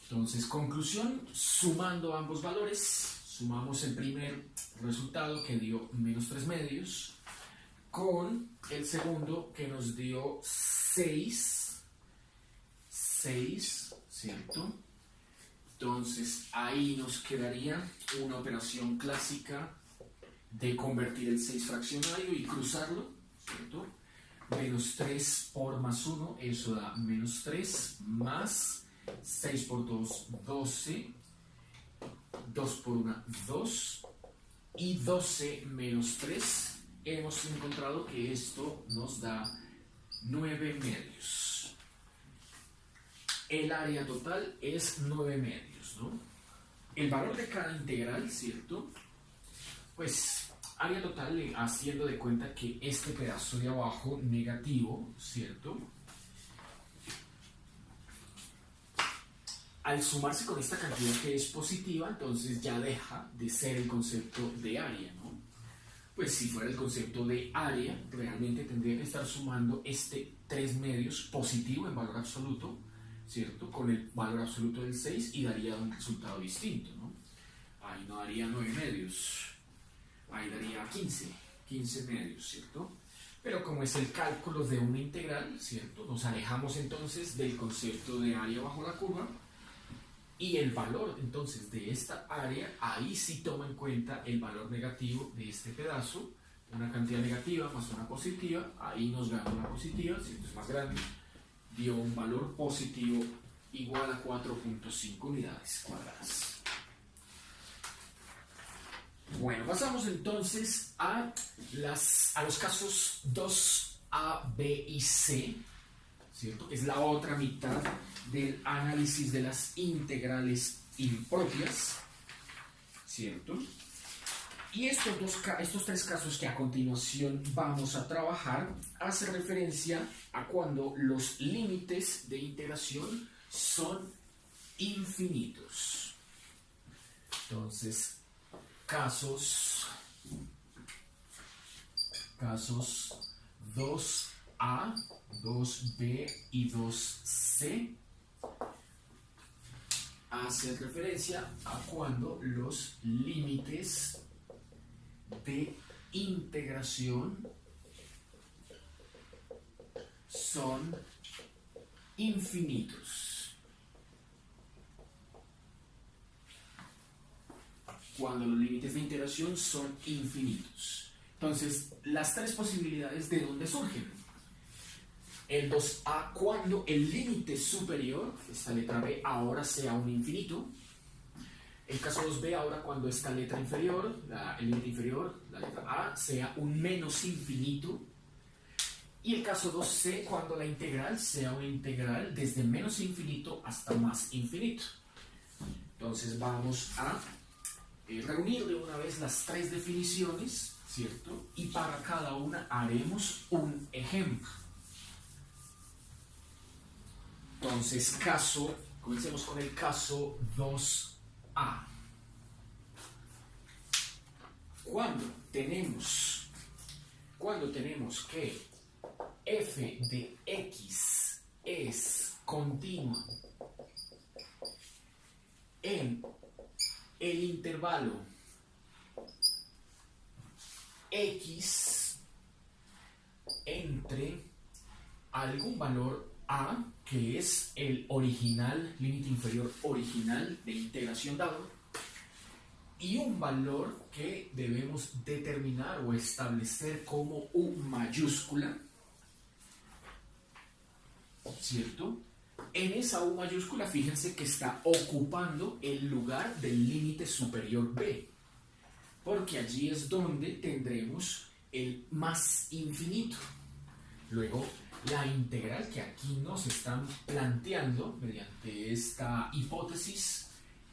Entonces, conclusión, sumando ambos valores, sumamos el primer resultado que dio menos 3 medios con el segundo que nos dio 6, ¿cierto? Entonces ahí nos quedaría una operación clásica de convertir el 6 fraccionario y cruzarlo, ¿cierto? Menos 3 por más 1, eso da menos 3 más 6 por 2, 12. 2 por 1, 2 y 12 menos 3, hemos encontrado que esto nos da 9 medios. El área total es 9 medios, ¿no? El valor de cada integral, ¿cierto? Pues área total haciendo de cuenta que este pedazo de abajo negativo, ¿cierto?, al sumarse con esta cantidad que es positiva, entonces ya deja de ser el concepto de área, ¿no? Pues si fuera el concepto de área, realmente tendría que estar sumando este 3 medios positivo en valor absoluto, ¿cierto?, con el valor absoluto del 6 y daría un resultado distinto, ¿no? Ahí no daría 9 medios, ahí daría 15 medios, ¿cierto? Pero como es el cálculo de una integral, ¿cierto?, nos alejamos entonces del concepto de área bajo la curva. Y el valor entonces de esta área, ahí sí toma en cuenta el valor negativo de este pedazo, una cantidad negativa más una positiva, ahí nos gana una positiva, si es más grande, dio un valor positivo igual a 4.5 unidades cuadradas. Bueno, pasamos entonces a los casos 2A, B y C, ¿cierto? Es la otra mitad del análisis de las integrales impropias, ¿cierto? Y estos 3 casos que a continuación vamos a trabajar hacen referencia a cuando los límites de integración son infinitos. Entonces, casos 2A, 2B y 2C hacen referencia a cuando los límites de integración son infinitos. Cuando los límites de integración son infinitos. Entonces, las 3 posibilidades de dónde surgen. El 2A cuando el límite superior, esta letra B, ahora sea un infinito. El caso 2B ahora cuando esta letra inferior, el límite inferior, la letra A, sea un menos infinito. Y el caso 2C cuando la integral sea una integral desde menos infinito hasta más infinito. Entonces vamos a reunir de una vez las 3 definiciones, ¿cierto? Y para cada una haremos un ejemplo. Entonces, comencemos con el caso 2A. Cuando tenemos que f de x es continua en el intervalo x entre algún valor a, que es el original, límite inferior original de integración dado, y un valor que debemos determinar o establecer como U mayúscula, ¿cierto? En esa U mayúscula, fíjense que está ocupando el lugar del límite superior B, porque allí es donde tendremos el más infinito. Luego, la integral que aquí nos están planteando mediante esta hipótesis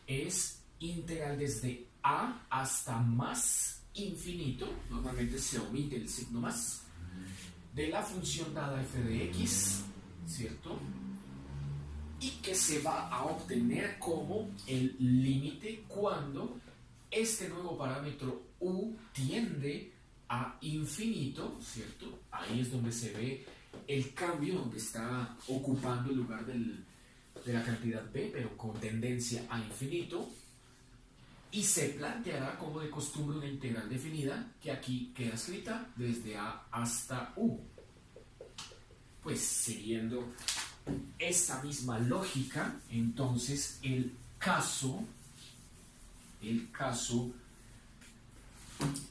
es integral desde A hasta más infinito, normalmente se omite el signo más, de la función dada f de x, ¿cierto? Y que se va a obtener como el límite cuando este nuevo parámetro u tiende a infinito, ¿cierto? Ahí es donde se ve el cambio, donde está ocupando el lugar de la cantidad b, pero con tendencia a infinito. Y se planteará como de costumbre una integral definida que aquí queda escrita desde a hasta u. Pues siguiendo esta misma lógica, entonces el caso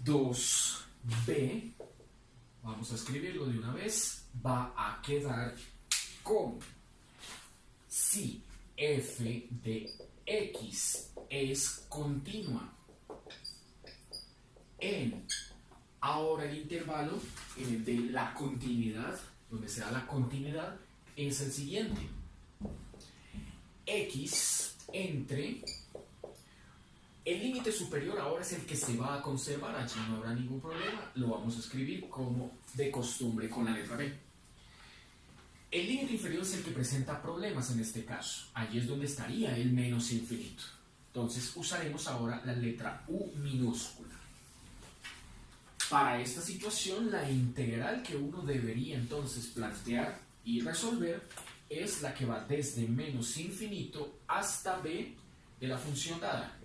2b, vamos a escribirlo de una vez, va a quedar como si f de x es continua en ahora el intervalo en el de la continuidad, donde se da la continuidad, es el siguiente: x entre el límite superior ahora es el que se va a conservar, allí no habrá ningún problema, lo vamos a escribir como de costumbre con la letra B. El límite inferior es el que presenta problemas en este caso, allí es donde estaría el menos infinito. Entonces usaremos ahora la letra U minúscula. Para esta situación, la integral que uno debería entonces plantear y resolver es la que va desde menos infinito hasta b de la función dada.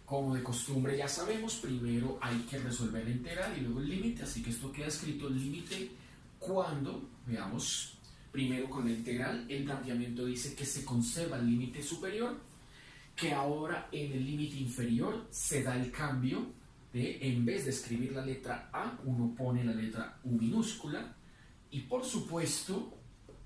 Como de costumbre ya sabemos, primero hay que resolver la integral y luego el límite, así que esto queda escrito el límite cuando, veamos, primero con la integral, el planteamiento dice que se conserva el límite superior, que ahora en el límite inferior se da el cambio de, en vez de escribir la letra A, uno pone la letra U minúscula, y por supuesto,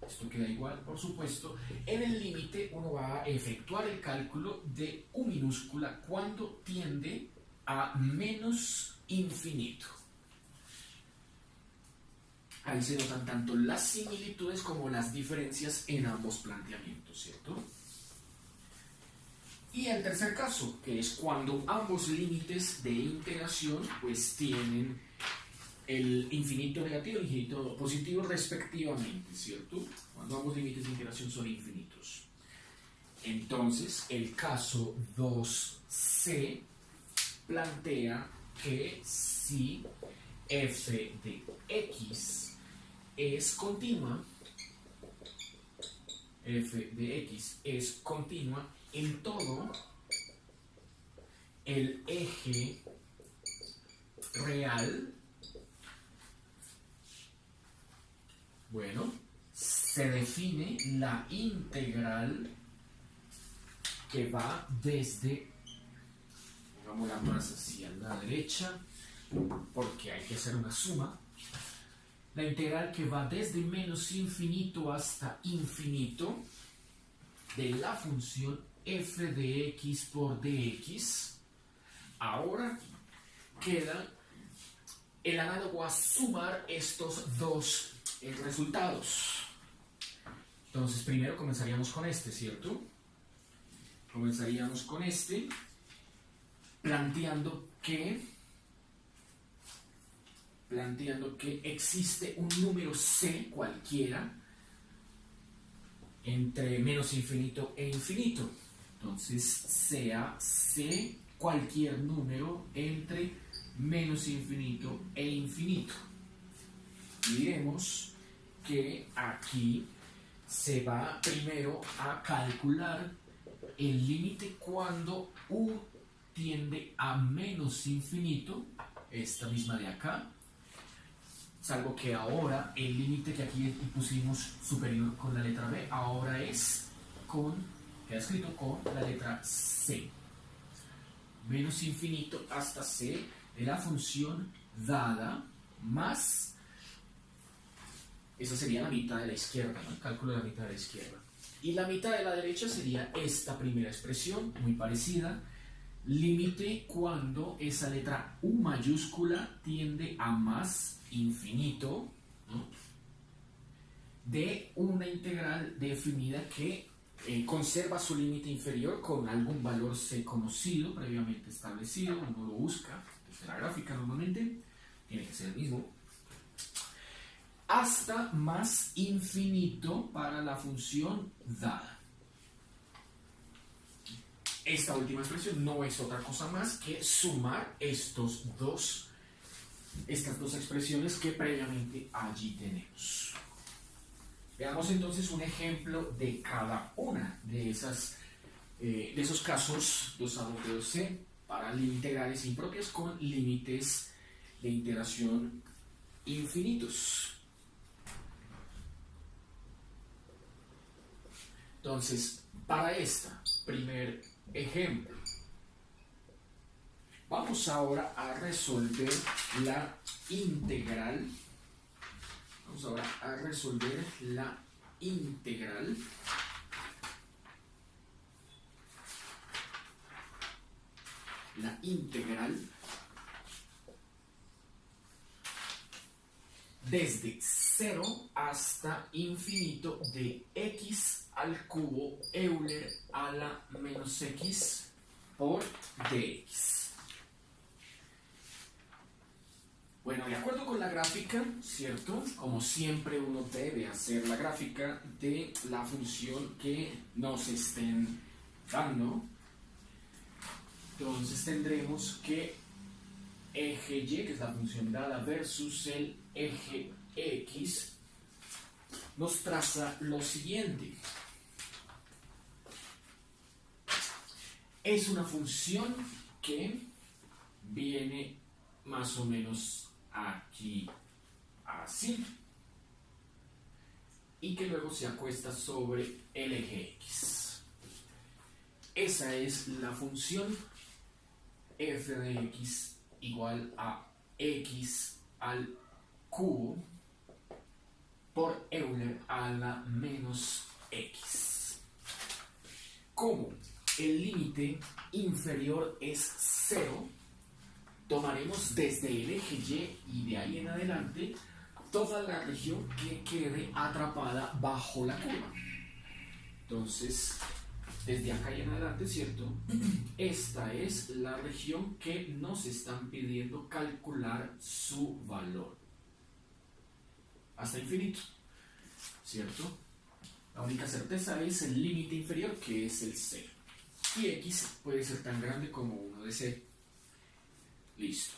esto queda igual, por supuesto, en el límite uno va a efectuar el cálculo de U minúscula cuando tiende a menos infinito. Ahí se notan tanto las similitudes como las diferencias en ambos planteamientos, ¿cierto? Y el tercer caso, que es cuando ambos límites de integración pues tienen el infinito negativo y el infinito positivo respectivamente, ¿cierto? Cuando ambos límites de integración son infinitos. Entonces, el caso 2c plantea que si f de x es continua, f de x es continua en todo el eje real, bueno, se define la integral que va desde, pongamos la más hacia la derecha, porque hay que hacer una suma, la integral que va desde menos infinito hasta infinito de la función f de x por dx. Ahora queda el análogo a sumar estos dos resultados. Entonces primero comenzaríamos con este, ¿cierto? Comenzaríamos con este planteando que existe un número c cualquiera entre menos infinito e infinito. Entonces sea c cualquier número entre menos infinito e infinito. Y diremos que aquí se va primero a calcular el límite cuando u tiende a menos infinito, esta misma de acá, salvo que ahora el límite que aquí pusimos superior con la letra B, ahora es con, queda escrito con la letra C. menos infinito hasta c de la función dada más, esa sería la mitad de la izquierda, ¿no? El cálculo de la mitad de la izquierda. Y la mitad de la derecha sería esta primera expresión, muy parecida, límite cuando esa letra U mayúscula tiende a más infinito, ¿no? De una integral definida que conserva su límite inferior con algún valor C conocido, previamente establecido, uno lo busca desde la gráfica normalmente, tiene que ser el mismo, hasta más infinito para la función dada. Esta última expresión no es otra cosa más que sumar estas dos expresiones que previamente allí tenemos. Veamos entonces un ejemplo de cada una de esos casos 2A, 2C para integrales impropias con límites de integración infinitos. Entonces, para esta primer ejemplo, vamos ahora a resolver la integral. Vamos ahora a resolver la integral desde 0 hasta infinito de x al cubo Euler a la menos x por dx. Bueno, de acuerdo con la gráfica, ¿cierto? Como siempre uno debe hacer la gráfica de la función que nos estén dando. Entonces tendremos que eje y, que es la función dada, versus el eje x, nos traza lo siguiente. Es una función que viene más o menos aquí así y que luego se acuesta sobre el eje x. Esa es la función f de x igual a x al cubo por Euler a la menos x. Como el límite inferior es 0, tomaremos desde el eje y de ahí en adelante toda la región que quede atrapada bajo la curva. Entonces, desde acá y en adelante, ¿cierto? Esta es la región que nos están pidiendo calcular su valor. Hasta infinito, ¿cierto? La única certeza es el límite inferior, que es el 0. Y x puede ser tan grande como 1 de 0. Listo.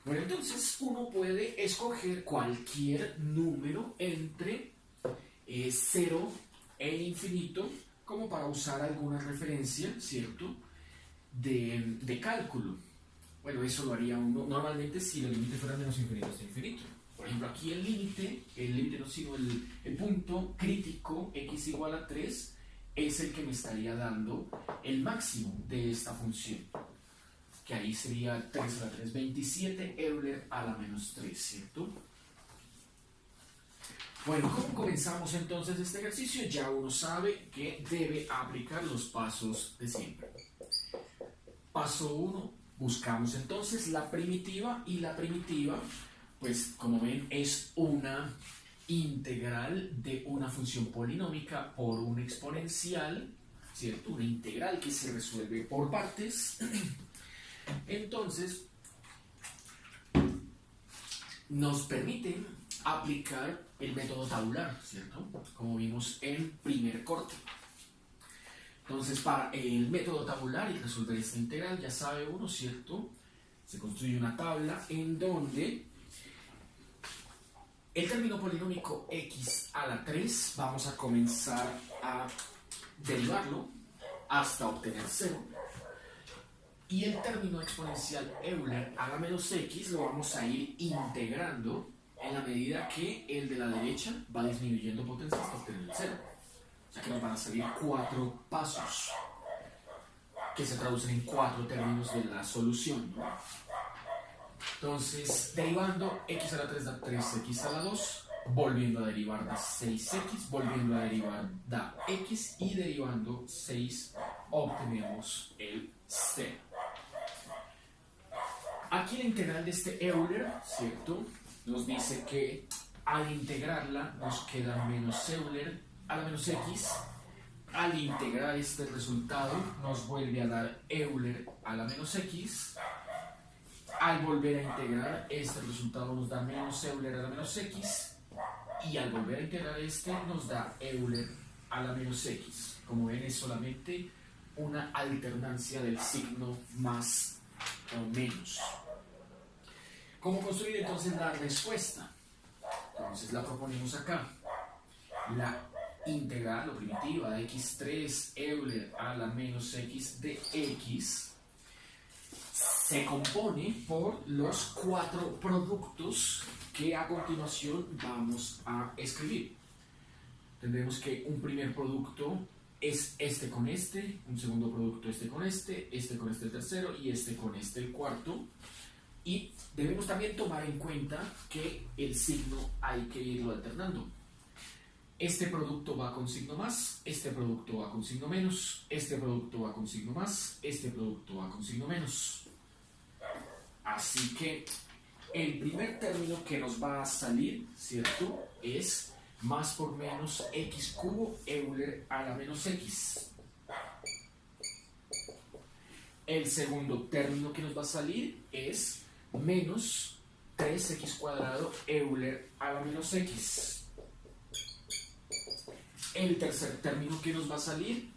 Bueno, entonces uno puede escoger cualquier número entre 0 e infinito como para usar alguna referencia, ¿cierto?, de cálculo. Bueno, eso lo haría uno normalmente si el límite fuera menos infinito hasta infinito. Por ejemplo, aquí el límite no, sino el punto crítico x igual a 3 es el que me estaría dando el máximo de esta función, que ahí sería 3 a la 3, 27 Euler a la menos 3, ¿cierto? Bueno, ¿cómo comenzamos entonces este ejercicio? Ya uno sabe que debe aplicar los pasos de siempre. Paso 1, buscamos entonces la primitiva, y la primitiva, pues como ven, es una integral de una función polinómica por un exponencial, ¿cierto? Una integral que se resuelve por partes. Entonces, nos permite aplicar el método tabular, ¿cierto?, como vimos en primer corte. Entonces, para el método tabular y resolver esta integral, ya sabe uno, ¿cierto?, se construye una tabla en donde el término polinómico x a la 3 vamos a comenzar a derivarlo hasta obtener 0. Y el término exponencial Euler a la menos x lo vamos a ir integrando en la medida que el de la derecha va disminuyendo potencia hasta obtener el 0. O sea que nos van a salir 4 pasos. que se traducen en 4 términos de la solución, ¿no? Entonces, derivando x a la 3 da 3x a la 2, volviendo a derivar da 6x, volviendo a derivar da x, y derivando 6 obtenemos el 0. Aquí la integral de este Euler, ¿cierto?, nos dice que al integrarla nos queda menos Euler a la menos x. Al integrar este resultado nos vuelve a dar Euler a la menos x. Al volver a integrar este resultado nos da menos Euler a la menos x. Y al volver a integrar este nos da Euler a la menos x. Como ven, es solamente una alternancia del signo más o menos. ¿Cómo construir entonces la respuesta? Entonces la proponemos acá. La integral o primitiva de x3 Euler a la menos x de x se compone por los 4 productos que a continuación vamos a escribir. Tendremos que un primer producto es este con este, un segundo producto este con este con este el tercero y este con este el cuarto. Y debemos también tomar en cuenta que el signo hay que irlo alternando. Este producto va con signo más, este producto va con signo menos, este producto va con signo más, este producto va con signo menos. Así que el primer término que nos va a salir, ¿cierto?, es más por menos x cubo Euler a la menos x. El segundo término que nos va a salir es menos 3x cuadrado Euler a la menos x. El tercer término que nos va a salir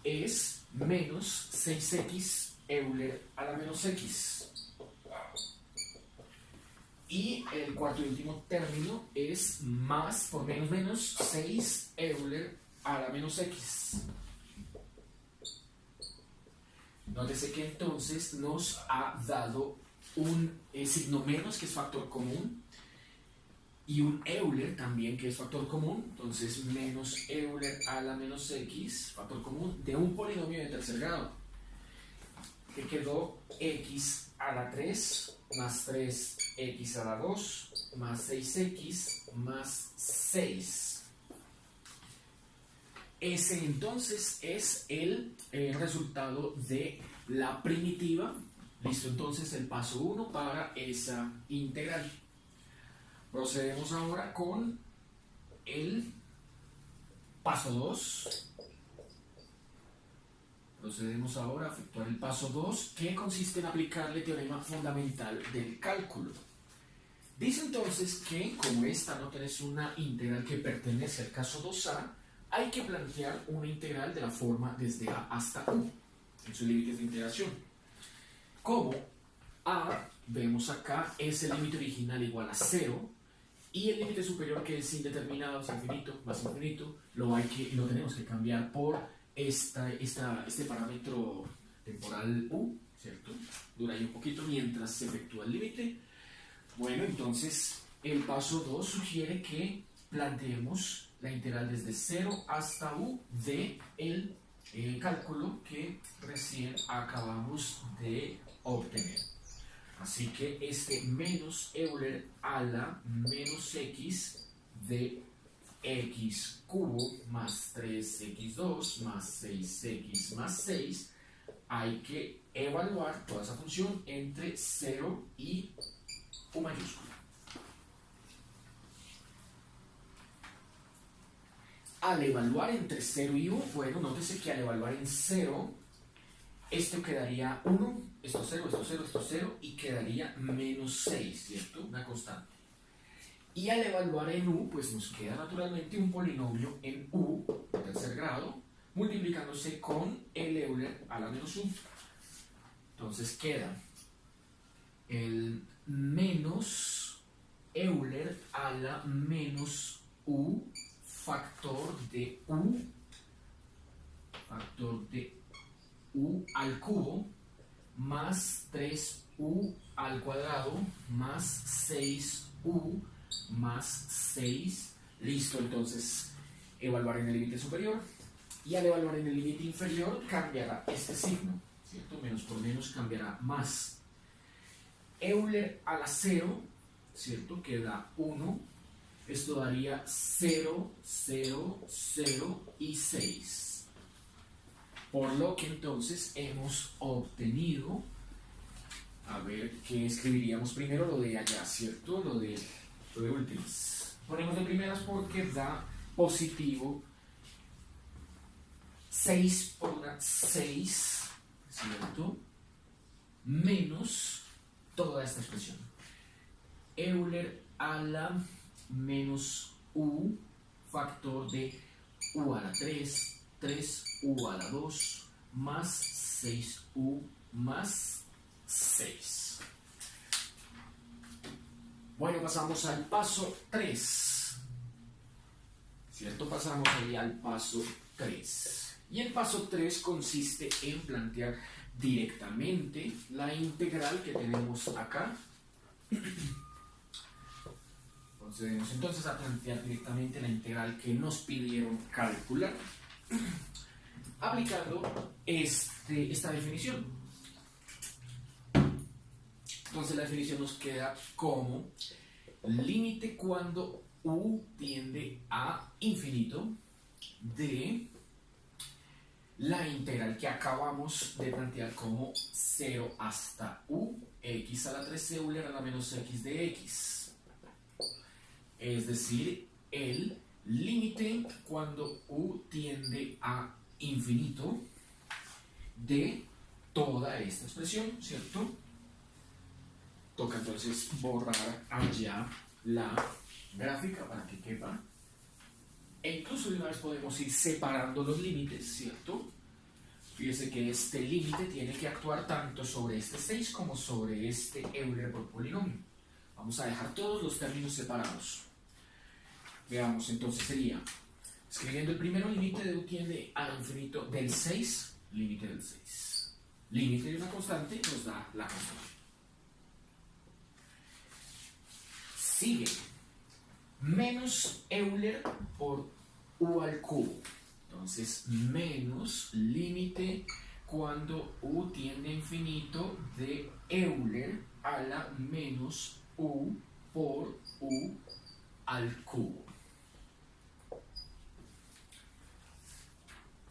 es menos 6x Euler a la menos x. Y el cuarto y último término es más por menos menos 6 Euler a la menos x. Nótese que entonces nos ha dado un signo menos, que es factor común, y un Euler también, que es factor común. Entonces menos Euler a la menos x, factor común, de un polinomio de tercer grado, que quedó x a la 3 más 3x a la 2 más 6x más 6. Ese entonces es el resultado de la primitiva. Listo, entonces el paso 1 para esa integral. Procedemos ahora con el paso 2. Procedemos ahora a efectuar el paso 2, que consiste en aplicarle teorema fundamental del cálculo. Dice entonces que, como esta no tenés una integral que pertenece al caso 2a, hay que plantear una integral de la forma desde a hasta u, en sus límites de integración. Como a, vemos acá, es el límite original igual a 0, y el límite superior, que es indeterminado, es infinito, más infinito, lo tenemos que cambiar por este parámetro temporal u, ¿cierto? Dura ahí un poquito mientras se efectúa el límite. Bueno, entonces el paso 2 sugiere que planteemos la integral desde 0 hasta u de el cálculo que recién acabamos de obtener. Así que este menos Euler a la menos x de x cubo más 3x2 más 6x más 6, hay que evaluar toda esa función entre 0 y u mayúscula. Al evaluar entre 0 y u, bueno, nótese que al evaluar en 0, esto quedaría 1, esto 0, esto 0, esto 0, y quedaría menos 6, ¿cierto? Una constante. Y al evaluar en u, pues nos queda naturalmente un polinomio en u de tercer grado, multiplicándose con el Euler a la menos 1. Entonces queda el menos Euler a la menos u factor de u al cubo más 3u al cuadrado más 6u más 6. Listo, entonces evaluar en el límite superior, y al evaluar en el límite inferior cambiará este signo, ¿cierto? Menos por menos cambiará más. Euler a la 0, ¿cierto? Que da 1. Esto daría 0, 0, 0 y 6. Por lo que entonces hemos obtenido, a ver, ¿qué escribiríamos primero? Lo de allá, ¿cierto? Lo de últimas. Ponemos de primeras porque da positivo 6 por una 6, ¿cierto? Menos toda esta expresión. Euler a la menos u factor de u a la 3, 3u a la 2, más 6u más 6. Bueno, pasamos al paso 3. ¿Cierto? Pasamos ahí al paso 3. Y el paso 3 consiste en plantear directamente la integral que tenemos acá. Procedemos entonces a plantear directamente la integral que nos pidieron calcular, aplicando esta definición. Entonces la definición nos queda como límite cuando u tiende a infinito de la integral que acabamos de plantear como 0 hasta u, x a la 3 Euler a la menos x de x. Es decir, el límite cuando u tiende a infinito de toda esta expresión, ¿cierto? Toca entonces borrar allá la gráfica para que quepa. E incluso de una vez podemos ir separando los límites, ¿cierto? Fíjese que este límite tiene que actuar tanto sobre este 6 como sobre este Euler por polinomio. Vamos a dejar todos los términos separados. Veamos, entonces sería, escribiendo el primero, límite de u tiende a infinito del 6, límite del 6. Límite de una constante nos da la constante. Sigue, menos Euler por u al cubo. Entonces, menos límite cuando u tiende a infinito de Euler a la menos u por u al cubo.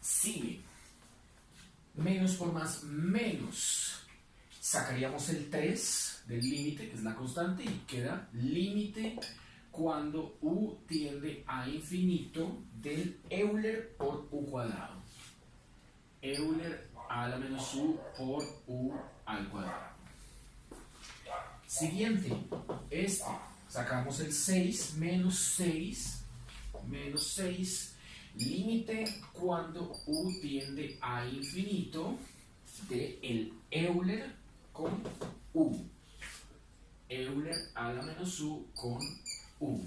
Sigue, menos por más menos. Sacaríamos el 3 del límite, que es la constante, y queda límite cuando u tiende a infinito del Euler por u cuadrado. Euler a la menos u por u al cuadrado. Siguiente, sacamos el 6 menos 6, límite cuando u tiende a infinito de el Euler con u. Euler a la menos u con u.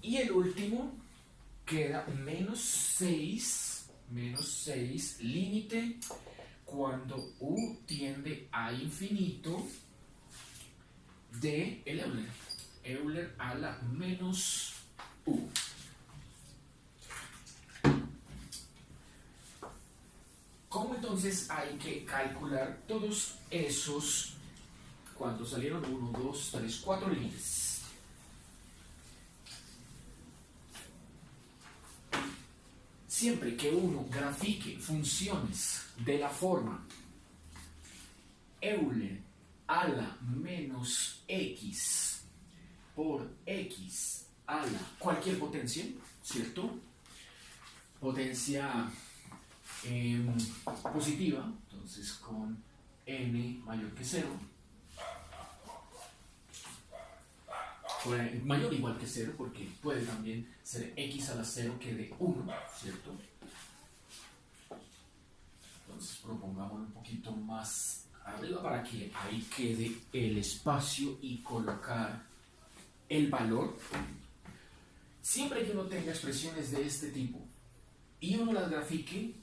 Y el último queda menos 6, límite cuando u tiende a infinito de el Euler. Euler a la menos u. ¿Cómo entonces hay que calcular todos esos? ¿Cuántos salieron? 1, 2, 3, 4 límites. Siempre que uno grafique funciones de la forma Euler a la menos x por x a la cualquier potencia, ¿cierto? Potencia positiva, entonces con n mayor que 0, mayor o igual que 0, porque puede también ser x a la 0 que de 1, ¿cierto? Entonces propongámoslo un poquito más arriba para que ahí quede el espacio y colocar el valor. Siempre que uno tenga expresiones de este tipo y uno las grafique,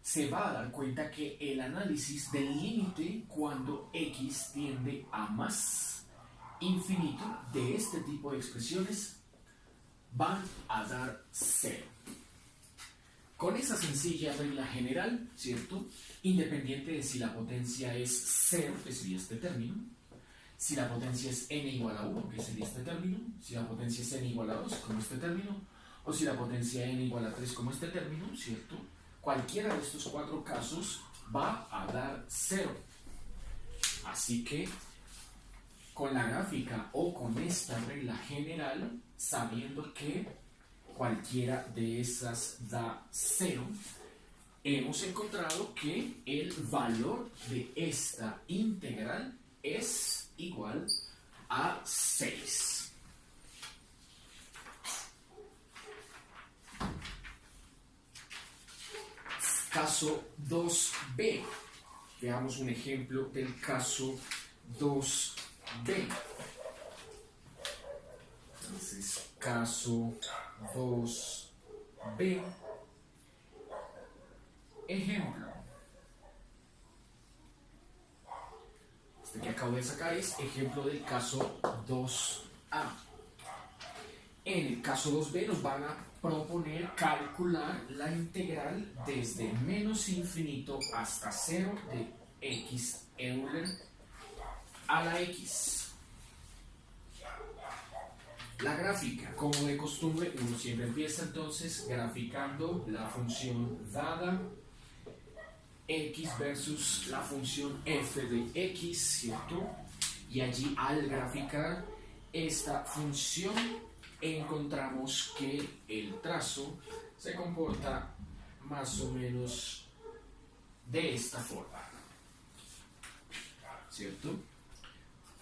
se va a dar cuenta que el análisis del límite cuando x tiende a más infinito de este tipo de expresiones van a dar 0. Con esa sencilla regla general, ¿cierto? Independiente de si la potencia es 0, que sería este término, si la potencia es n igual a 1, que sería este término, si la potencia es n igual a 2, como este término, o si la potencia n igual a 3, como este término, ¿cierto? Cualquiera de estos cuatro casos va a dar 0. Así que, con la gráfica o con esta regla general, sabiendo que cualquiera de esas da 0, hemos encontrado que el valor de esta integral es igual a 6. Caso 2b. Veamos un ejemplo del caso 2b. Entonces, caso 2b. Ejemplo. Este que acabo de sacar es ejemplo del caso 2a. En el caso 2b nos van a proponer calcular la integral desde menos infinito hasta 0 de x Euler a la x. La gráfica, como de costumbre, uno siempre empieza entonces graficando la función dada x versus la función f de x, ¿cierto? Y allí al graficar esta función encontramos que el trazo se comporta más o menos de esta forma, ¿cierto?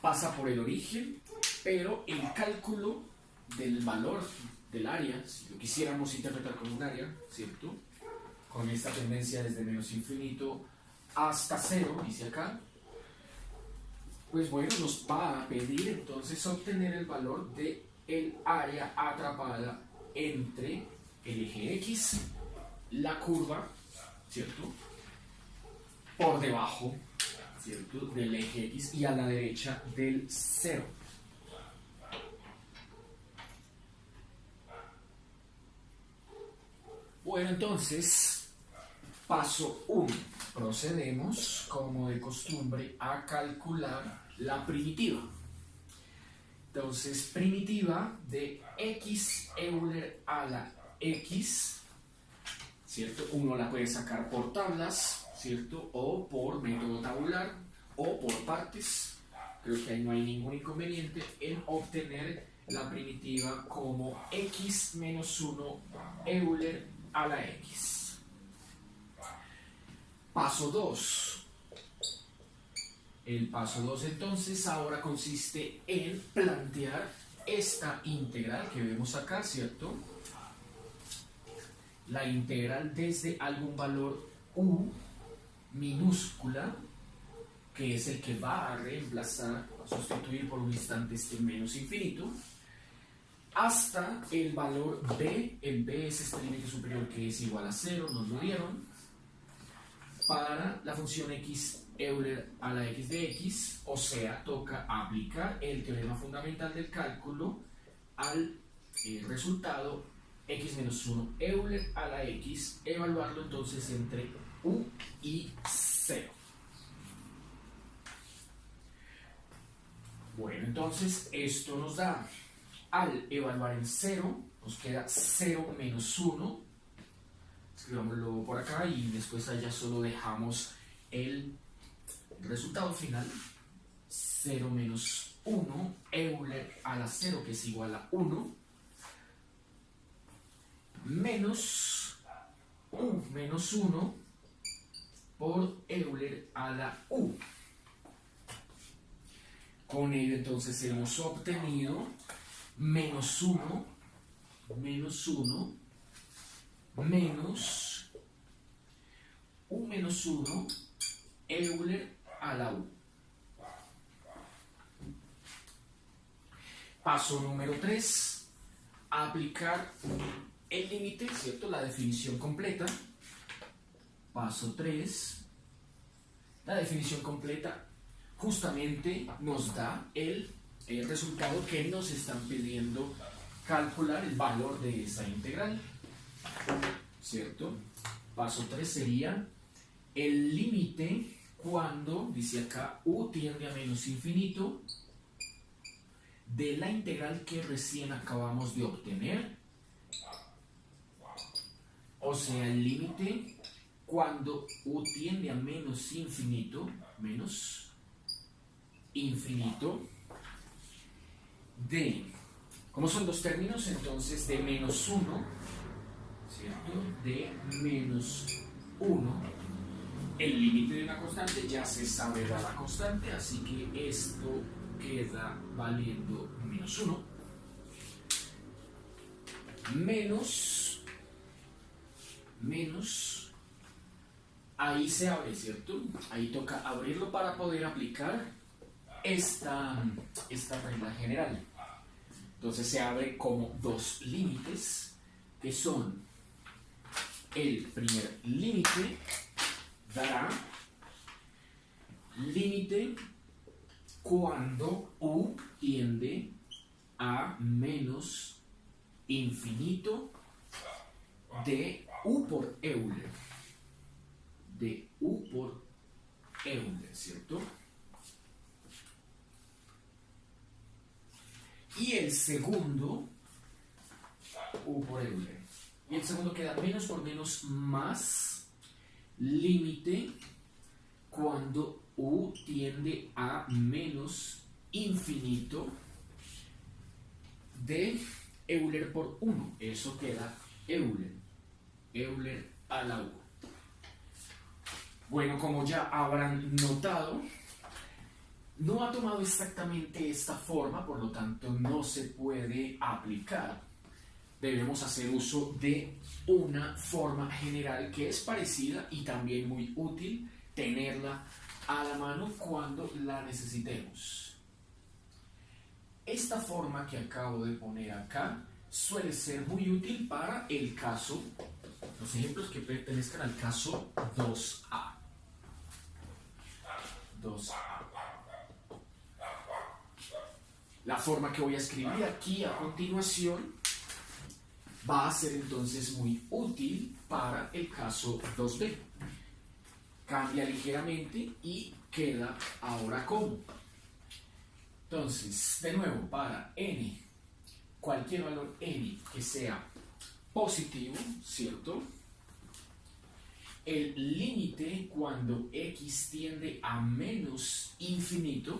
Pasa por el origen, pero el cálculo del valor del área, si lo quisiéramos interpretar como un área, ¿cierto? Con esta tendencia desde menos infinito hasta 0, dice acá, pues bueno, nos va a pedir entonces obtener el valor de el área atrapada entre el eje X, la curva, ¿cierto? Por debajo, ¿cierto? Del eje X y a la derecha del 0. Bueno, entonces, paso 1. Procedemos, como de costumbre, a calcular la primitiva. Entonces, primitiva de x Euler a la x, ¿cierto? Uno la puede sacar por tablas, ¿cierto? O por método tabular, o por partes. Creo que ahí no hay ningún inconveniente en obtener la primitiva como x menos 1 Euler a la x. Paso 2. El paso 2 entonces ahora consiste en plantear esta integral que vemos acá, ¿cierto? La integral desde algún valor u minúscula, que es el que va a reemplazar, a sustituir por un instante este menos infinito, hasta el valor b. El b es este límite superior que es igual a 0, nos lo dieron, para la función x Euler a la x de x, o sea, toca aplicar el teorema fundamental del cálculo al resultado x menos 1 Euler a la x, evaluarlo entonces entre u y 0. Bueno, entonces esto nos da, al evaluar en 0, nos queda 0 menos 1, escribámoslo por acá y después allá solo dejamos el resultado final, 0 menos 1 Euler a la 0, que es igual a 1, menos u menos 1 por Euler a la u. Con ello entonces hemos obtenido menos 1 menos u menos 1 Euler a la u. Paso número 3, aplicar el límite, ¿cierto? La definición completa. Paso 3, la definición completa justamente nos da el resultado que nos están pidiendo calcular, el valor de esa integral. ¿cierto? Paso 3 sería el límite cuando, dice acá, u tiende a menos infinito de la integral que recién acabamos de obtener. O sea, el límite cuando u tiende a menos infinito de, ¿cómo son dos términos? Entonces, de menos 1, ¿cierto? De menos 1. El límite de una constante, ya se sabe la constante, así que esto queda valiendo menos 1. Menos, ahí se abre, ¿cierto? Ahí toca abrirlo para poder aplicar esta regla general. Entonces se abre como dos límites, que son el primer límite dará límite cuando u tiende a menos infinito de u por Euler. De u por Euler, ¿cierto? Y el segundo, u por Euler. Y el segundo queda menos por menos más límite cuando u tiende a menos infinito de Euler por 1. Eso queda Euler a la u. Bueno, como ya habrán notado, no ha tomado exactamente esta forma, por lo tanto no se puede aplicar. Debemos hacer uso de una forma general que es parecida y también muy útil tenerla a la mano cuando la necesitemos. Esta forma que acabo de poner acá suele ser muy útil para el caso, los ejemplos que pertenezcan al caso 2A. 2A. La forma que voy a escribir aquí a continuación va a ser entonces muy útil para el caso 2B. Cambia ligeramente y queda ahora como. Entonces, de nuevo, para n, cualquier valor n que sea positivo, ¿cierto? El límite cuando x tiende a menos infinito,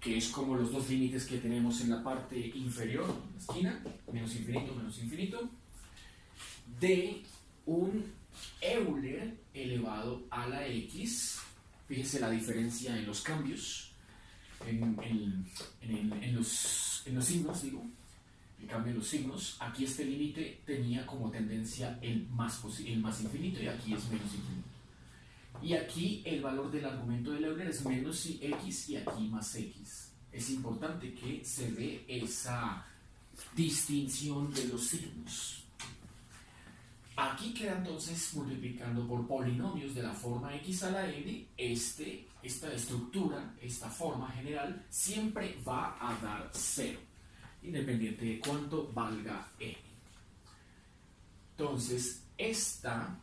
que es como los dos límites que tenemos en la parte inferior, en la esquina, menos infinito, de un Euler elevado a la x. Fíjense la diferencia en los cambios, en los signos, digo, el cambio en los signos. Aquí este límite tenía como tendencia el más infinito y aquí es menos infinito. Y aquí el valor del argumento de Euler es menos x y aquí más x. Es importante que se dé esa distinción de los signos. Aquí queda entonces, multiplicando por polinomios de la forma x a la n, esta estructura, esta forma general, siempre va a dar 0, independiente de cuánto valga n. Entonces, esta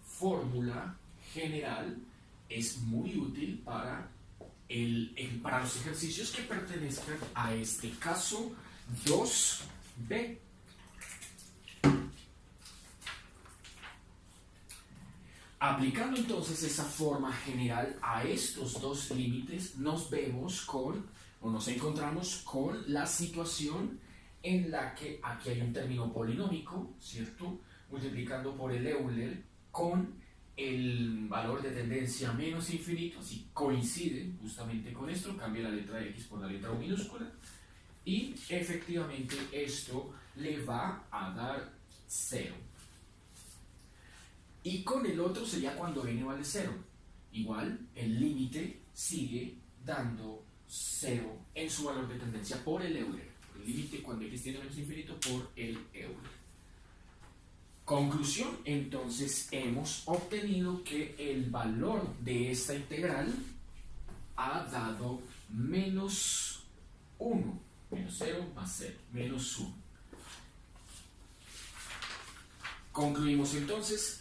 fórmula general es muy útil para los ejercicios que pertenezcan a este caso 2B. Aplicando entonces esa forma general a estos dos límites, nos encontramos con la situación en la que aquí hay un término polinómico, ¿cierto? Multiplicando por el Euler con el valor de tendencia menos infinito, así coincide justamente con esto, cambia la letra x por la letra u minúscula, y efectivamente esto le va a dar 0. Y con el otro sería cuando n vale 0. Igual, el límite sigue dando 0 en su valor de tendencia por el Euler. El límite cuando x tiende a menos infinito por el Euler. Conclusión, entonces hemos obtenido que el valor de esta integral ha dado menos 1, menos 0 más 0, menos 1. Concluimos entonces